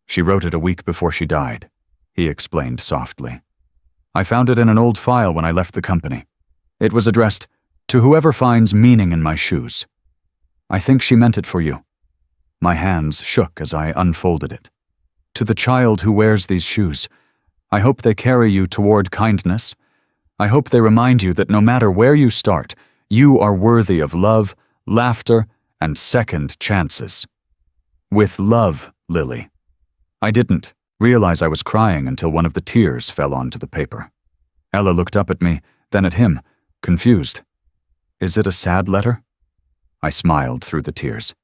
She wrote it a week before she died, he explained softly. I found it in an old file when I left the company. It was addressed, "To whoever finds meaning in my shoes." I think she meant it for you. My hands shook as I unfolded it. To the child who wears these shoes, I hope they carry you toward kindness. I hope they remind you that no matter where you start, you are worthy of love, laughter, and second chances. With love, Lily. I didn't realize I was crying until one of the tears fell onto the paper. Ella looked up at me, then at him, confused. Is it a sad letter? I smiled through the tears.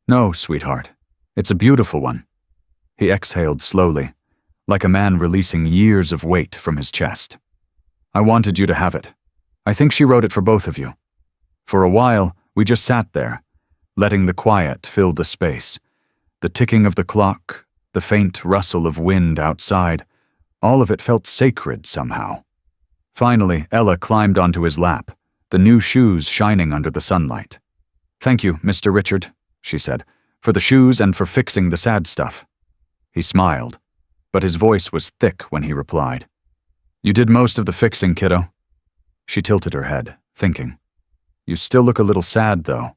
No, sweetheart. It's a beautiful one. He exhaled slowly, like a man releasing years of weight from his chest. I wanted you to have it. I think she wrote it for both of you. For a while, we just sat there, letting the quiet fill the space. The ticking of the clock, the faint rustle of wind outside, all of it felt sacred somehow. Finally, Ella climbed onto his lap, the new shoes shining under the sunlight. Thank you, Mr. Richard, she said, for the shoes and for fixing the sad stuff. He smiled, but his voice was thick when he replied. You did most of the fixing, kiddo. She tilted her head, thinking. You still look a little sad, though.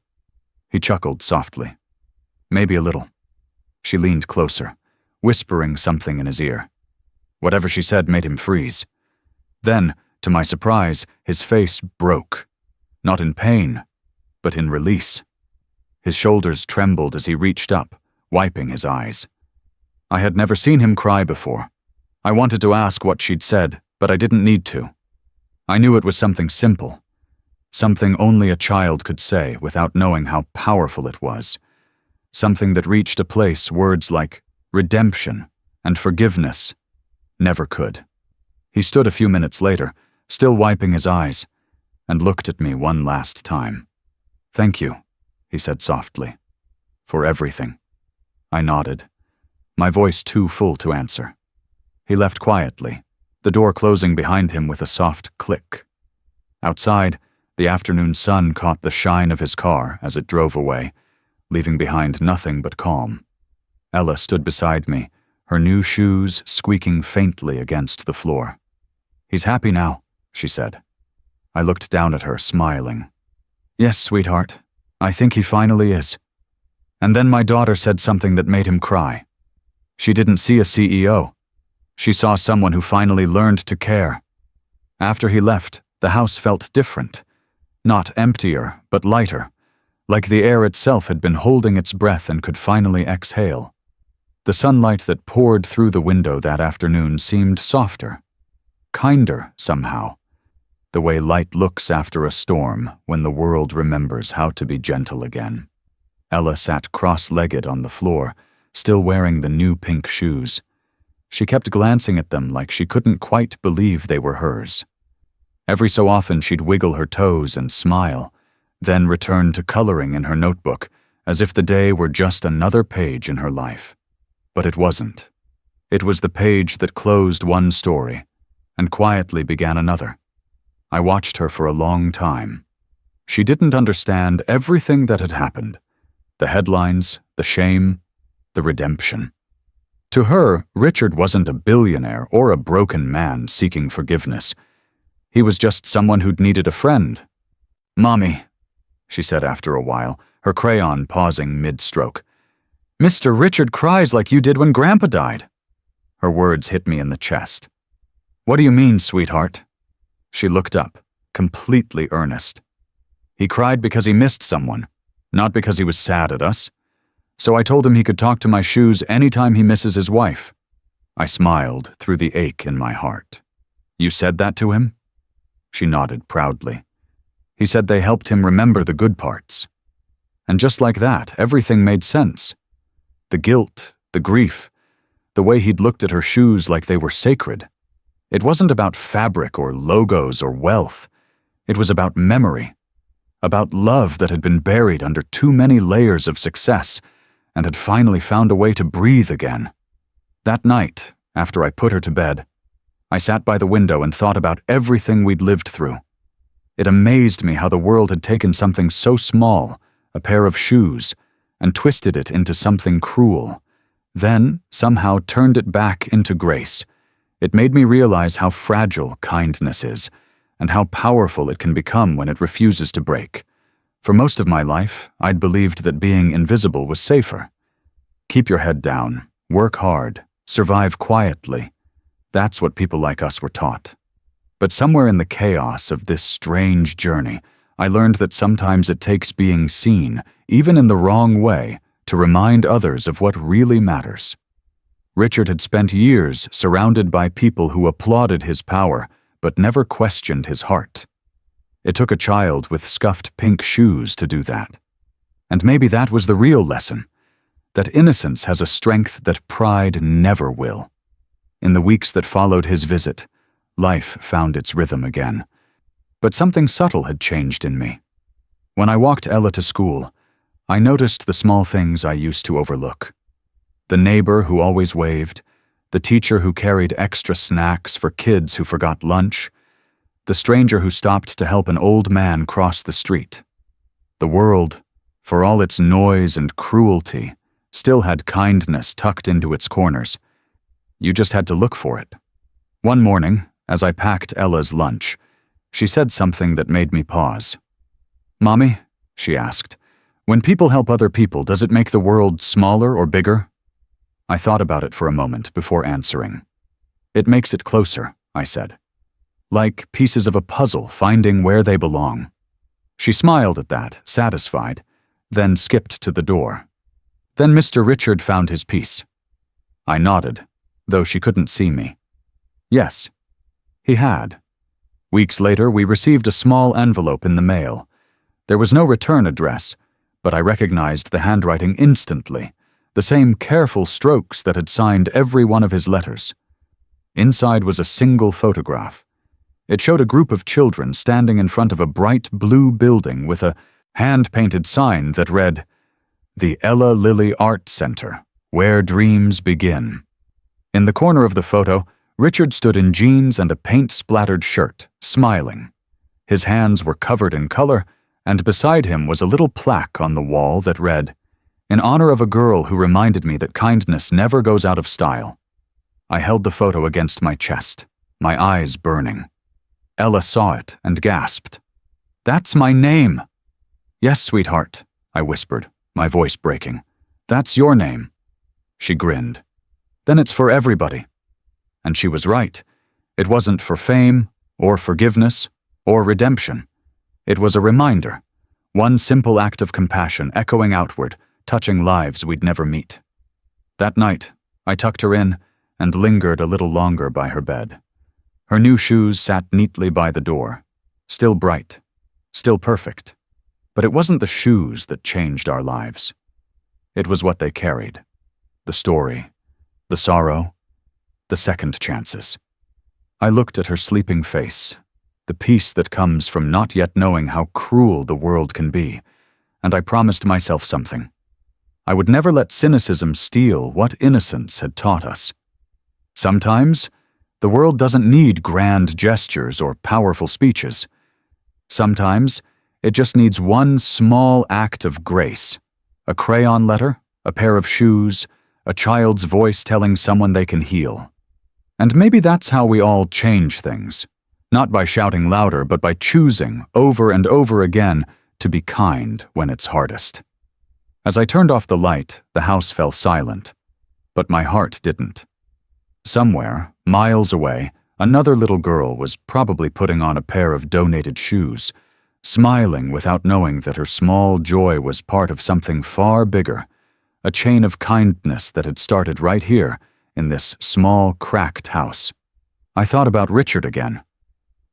He chuckled softly. Maybe a little. She leaned closer, whispering something in his ear. Whatever she said made him freeze. Then, to my surprise, his face broke. Not in pain, but in release. His shoulders trembled as he reached up, wiping his eyes. I had never seen him cry before. I wanted to ask what she'd said, but I didn't need to. I knew it was something simple, something only a child could say without knowing how powerful it was, something that reached a place words like redemption and forgiveness never could. He stood a few minutes later, still wiping his eyes, and looked at me one last time. Thank you, he said softly, for everything. I nodded, my voice too full to answer. He left quietly, the door closing behind him with a soft click. Outside, the afternoon sun caught the shine of his car as it drove away, leaving behind nothing but calm. Ella stood beside me, her new shoes squeaking faintly against the floor. He's happy now, she said. I looked down at her, smiling. Yes, sweetheart, I think he finally is. And then my daughter said something that made him cry. She didn't see a CEO. She saw someone who finally learned to care. After he left, the house felt different. Not emptier, but lighter, like the air itself had been holding its breath and could finally exhale. The sunlight that poured through the window that afternoon seemed softer, kinder somehow, the way light looks after a storm when the world remembers how to be gentle again. Ella sat cross-legged on the floor, still wearing the new pink shoes. She kept glancing at them like she couldn't quite believe they were hers. Every so often she'd wiggle her toes and smile, then return to coloring in her notebook as if the day were just another page in her life. But it wasn't. It was the page that closed one story and quietly began another. I watched her for a long time. She didn't understand everything that had happened. The headlines, the shame, the redemption. To her, Richard wasn't a billionaire or a broken man seeking forgiveness. He was just someone who'd needed a friend. "Mommy," she said after a while, her crayon pausing mid-stroke. "Mr. Richard cries like you did when Grandpa died." Her words hit me in the chest. "What do you mean, sweetheart?" She looked up, completely earnest. "He cried because he missed someone, not because he was sad at us. So I told him he could talk to my shoes anytime he misses his wife." I smiled through the ache in my heart. "You said that to him?" She nodded proudly. "He said they helped him remember the good parts." And just like that, everything made sense. The guilt, the grief, the way he'd looked at her shoes like they were sacred. It wasn't about fabric or logos or wealth. It was about memory, about love that had been buried under too many layers of success and had finally found a way to breathe again. That night, after I put her to bed, I sat by the window and thought about everything we'd lived through. It amazed me how the world had taken something so small, a pair of shoes, and twisted it into something cruel, then somehow turned it back into grace. It made me realize how fragile kindness is, and how powerful it can become when it refuses to break. For most of my life, I'd believed that being invisible was safer. Keep your head down, work hard, survive quietly. That's what people like us were taught. But somewhere in the chaos of this strange journey, I learned that sometimes it takes being seen, even in the wrong way, to remind others of what really matters. Richard had spent years surrounded by people who applauded his power, but never questioned his heart. It took a child with scuffed pink shoes to do that. And maybe that was the real lesson, that innocence has a strength that pride never will. In the weeks that followed his visit, life found its rhythm again. But something subtle had changed in me. When I walked Ella to school, I noticed the small things I used to overlook. The neighbor who always waved, the teacher who carried extra snacks for kids who forgot lunch, the stranger who stopped to help an old man cross the street. The world, for all its noise and cruelty, still had kindness tucked into its corners. You just had to look for it. One morning, as I packed Ella's lunch, she said something that made me pause. "Mommy," she asked, "when people help other people, does it make the world smaller or bigger?" I thought about it for a moment before answering. "It makes it closer," I said. "Like pieces of a puzzle finding where they belong." She smiled at that, satisfied, then skipped to the door. "Then Mr. Richard found his piece." I nodded, though she couldn't see me. Yes, he had. Weeks later, we received a small envelope in the mail. There was no return address, but I recognized the handwriting instantly, the same careful strokes that had signed every one of his letters. Inside was a single photograph. It showed a group of children standing in front of a bright blue building with a hand-painted sign that read, "The Ella Lilly Art Center, where dreams begin." In the corner of the photo, Richard stood in jeans and a paint-splattered shirt, smiling. His hands were covered in color, and beside him was a little plaque on the wall that read, "In honor of a girl who reminded me that kindness never goes out of style." I held the photo against my chest, my eyes burning. Ella saw it and gasped. "That's my name." "Yes, sweetheart," I whispered, my voice breaking. "That's your name." She grinned. "Then it's for everybody." And she was right. It wasn't for fame or forgiveness, or redemption. It was a reminder, one simple act of compassion echoing outward, touching lives we'd never meet. That night, I tucked her in and lingered a little longer by her bed. Her new shoes sat neatly by the door, still bright, still perfect. But it wasn't the shoes that changed our lives. It was what they carried. The story, the sorrow, the second chances. I looked at her sleeping face, the peace that comes from not yet knowing how cruel the world can be, and I promised myself something. I would never let cynicism steal what innocence had taught us. Sometimes, the world doesn't need grand gestures or powerful speeches. Sometimes, it just needs one small act of grace. A crayon letter, a pair of shoes, a child's voice telling someone they can heal. And maybe that's how we all change things. Not by shouting louder, but by choosing, over and over again, to be kind when it's hardest. As I turned off the light, the house fell silent. But my heart didn't. Somewhere, miles away, another little girl was probably putting on a pair of donated shoes, smiling without knowing that her small joy was part of something far bigger, a chain of kindness that had started right here, in this small, cracked house. I thought about Richard again.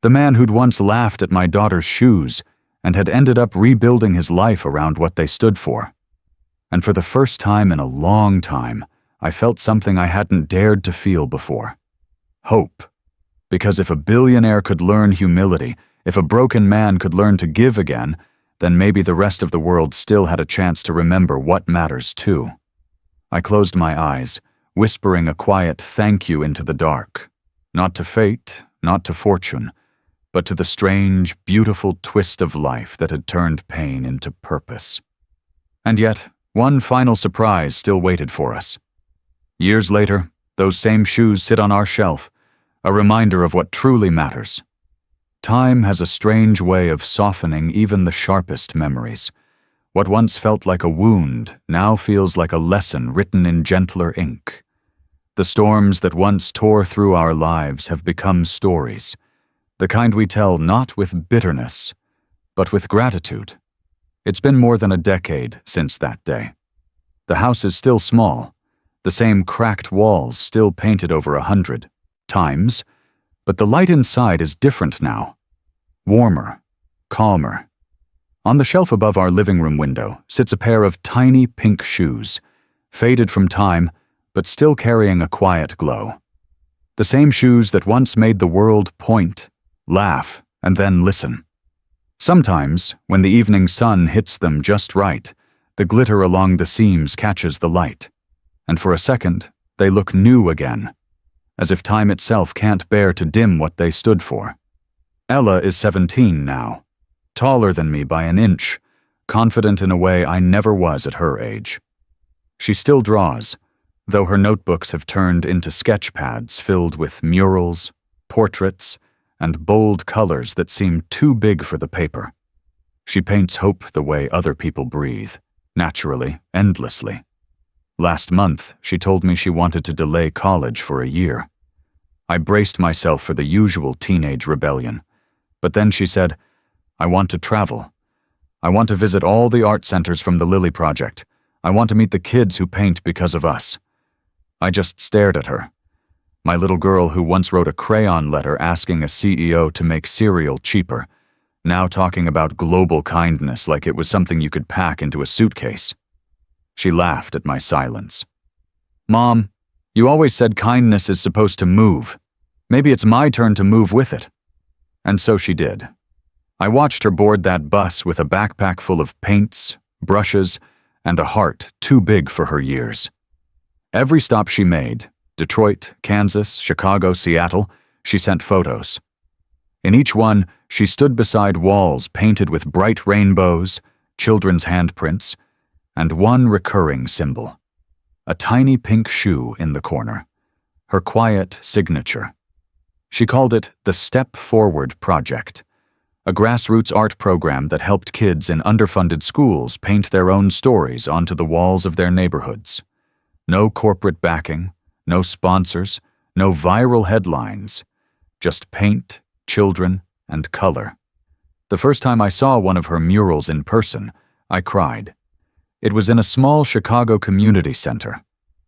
The man who'd once laughed at my daughter's shoes and had ended up rebuilding his life around what they stood for. And for the first time in a long time, I felt something I hadn't dared to feel before. Hope. Because if a billionaire could learn humility, if a broken man could learn to give again, then maybe the rest of the world still had a chance to remember what matters too. I closed my eyes, whispering a quiet thank you into the dark. Not to fate, not to fortune, but to the strange, beautiful twist of life that had turned pain into purpose. And yet, one final surprise still waited for us. Years later, those same shoes sit on our shelf, a reminder of what truly matters. Time has a strange way of softening even the sharpest memories. What once felt like a wound now feels like a lesson written in gentler ink. The storms that once tore through our lives have become stories, the kind we tell not with bitterness, but with gratitude. It's been more than a decade since that day. The house is still small, the same cracked walls still painted over 100 times, but the light inside is different now. Warmer, calmer. On the shelf above our living room window sits a pair of tiny pink shoes, faded from time, but still carrying a quiet glow. The same shoes that once made the world point, laugh, and then listen. Sometimes, when the evening sun hits them just right, the glitter along the seams catches the light, and for a second, they look new again, as if time itself can't bear to dim what they stood for. Ella is 17 now, taller than me by an inch, confident in a way I never was at her age. She still draws, though her notebooks have turned into sketch pads filled with murals, portraits, and bold colors that seem too big for the paper. She paints hope the way other people breathe, naturally, endlessly. Last month, she told me she wanted to delay college for a year. I braced myself for the usual teenage rebellion, but then she said, "I want to travel. I want to visit all the art centers from the Lily Project. I want to meet the kids who paint because of us." I just stared at her. My little girl who once wrote a crayon letter asking a CEO to make cereal cheaper, now talking about global kindness like it was something you could pack into a suitcase. She laughed at my silence. "Mom, you always said kindness is supposed to move. Maybe it's my turn to move with it." And so she did. I watched her board that bus with a backpack full of paints, brushes, and a heart too big for her years. Every stop she made, Detroit, Kansas, Chicago, Seattle, she sent photos. In each one, she stood beside walls painted with bright rainbows, children's handprints, and one recurring symbol, a tiny pink shoe in the corner, her quiet signature. She called it the Step Forward Project, a grassroots art program that helped kids in underfunded schools paint their own stories onto the walls of their neighborhoods. No corporate backing, no sponsors, no viral headlines, just paint, children, and color. The first time I saw one of her murals in person, I cried. It was in a small Chicago community center.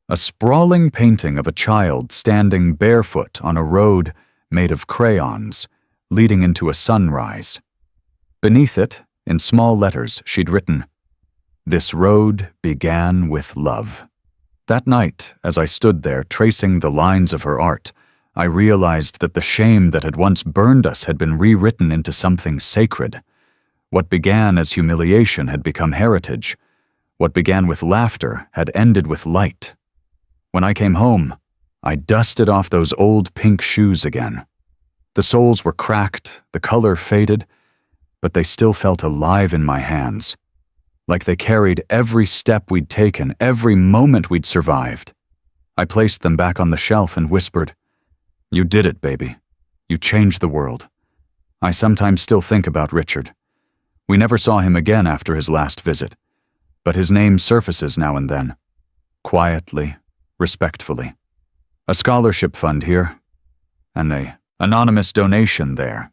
A sprawling painting of a child standing barefoot on a road made of crayons, leading into a sunrise. Beneath it, in small letters, she'd written, "This road began with love." That night, as I stood there tracing the lines of her art, I realized that the shame that had once burned us had been rewritten into something sacred. What began as humiliation had become heritage. What began with laughter had ended with light. When I came home, I dusted off those old pink shoes again. The soles were cracked, the color faded, but they still felt alive in my hands, like they carried every step we'd taken, every moment we'd survived. I placed them back on the shelf and whispered, "You did it, baby. You changed the world." I sometimes still think about Richard. We never saw him again after his last visit, but his name surfaces now and then, quietly, respectfully. A scholarship fund here, and an anonymous donation there.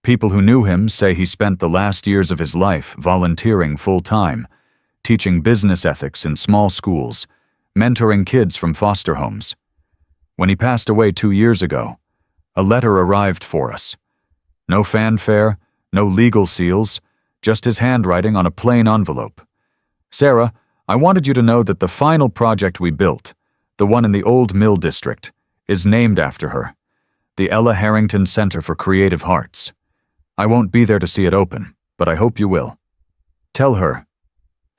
People who knew him say he spent the last years of his life volunteering full-time, teaching business ethics in small schools, mentoring kids from foster homes. When he passed away 2 years ago, a letter arrived for us. No fanfare, no legal seals, just his handwriting on a plain envelope. "Sarah, I wanted you to know that the final project we built, the one in the Old Mill District, is named after her, the Ella Harrington Center for Creative Hearts. I won't be there to see it open, but I hope you will. Tell her,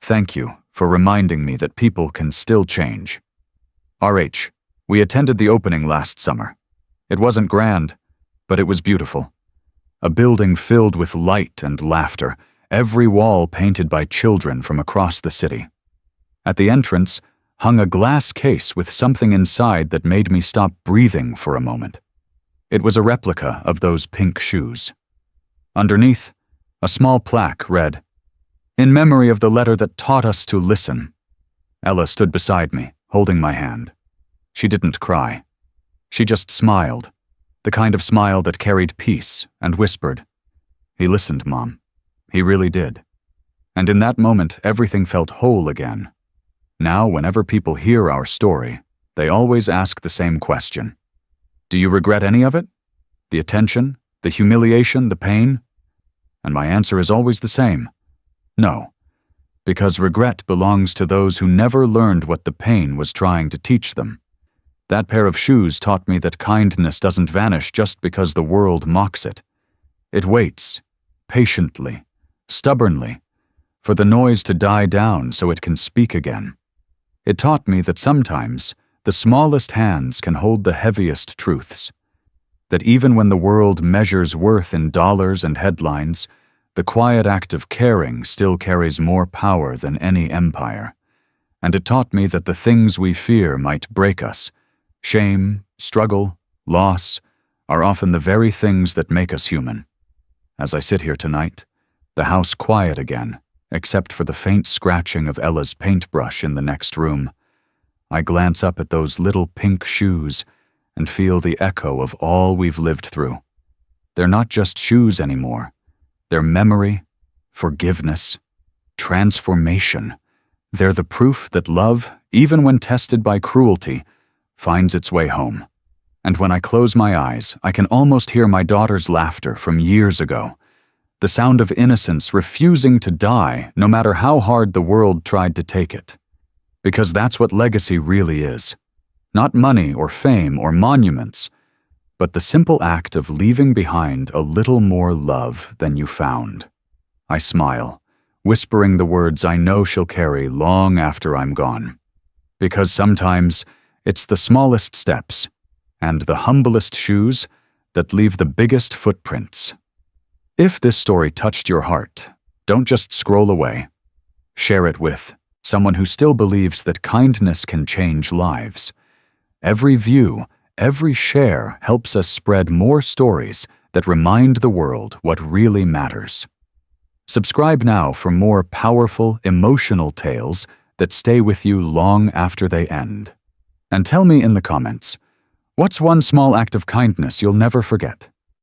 thank you for reminding me that people can still change." RH, we attended the opening last summer. It wasn't grand, but it was beautiful. A building filled with light and laughter, every wall painted by children from across the city. At the entrance hung a glass case with something inside that made me stop breathing for a moment. It was a replica of those pink shoes. Underneath, a small plaque read, "In memory of the letter that taught us to listen." Ella stood beside me, holding my hand. She didn't cry. She just smiled, the kind of smile that carried peace, and whispered, "He listened, Mom. He really did." And in that moment, everything felt whole again. Now, whenever people hear our story, they always ask the same question. "Do you regret any of it? The attention, the humiliation, the pain?" And my answer is always the same. No, because regret belongs to those who never learned what the pain was trying to teach them. That pair of shoes taught me that kindness doesn't vanish just because the world mocks it. It waits, patiently, stubbornly, for the noise to die down so it can speak again. It taught me that sometimes the smallest hands can hold the heaviest truths. That even when the world measures worth in dollars and headlines, the quiet act of caring still carries more power than any empire. And it taught me that the things we fear might break us, shame, struggle, loss, are often the very things that make us human. As I sit here tonight, the house quiet again, except for the faint scratching of Ella's paintbrush in the next room, I glance up at those little pink shoes and feel the echo of all we've lived through. They're not just shoes anymore. They're memory, forgiveness, transformation. They're the proof that love, even when tested by cruelty, finds its way home. And when I close my eyes, I can almost hear my daughter's laughter from years ago. The sound of innocence refusing to die no matter how hard the world tried to take it. Because that's what legacy really is. Not money or fame or monuments, but the simple act of leaving behind a little more love than you found. I smile, whispering the words I know she'll carry long after I'm gone. Because sometimes it's the smallest steps and the humblest shoes that leave the biggest footprints. If this story touched your heart, don't just scroll away. Share it with someone who still believes that kindness can change lives. Every view, every share helps us spread more stories that remind the world what really matters. Subscribe now for more powerful, emotional tales that stay with you long after they end. And tell me in the comments, what's one small act of kindness you'll never forget?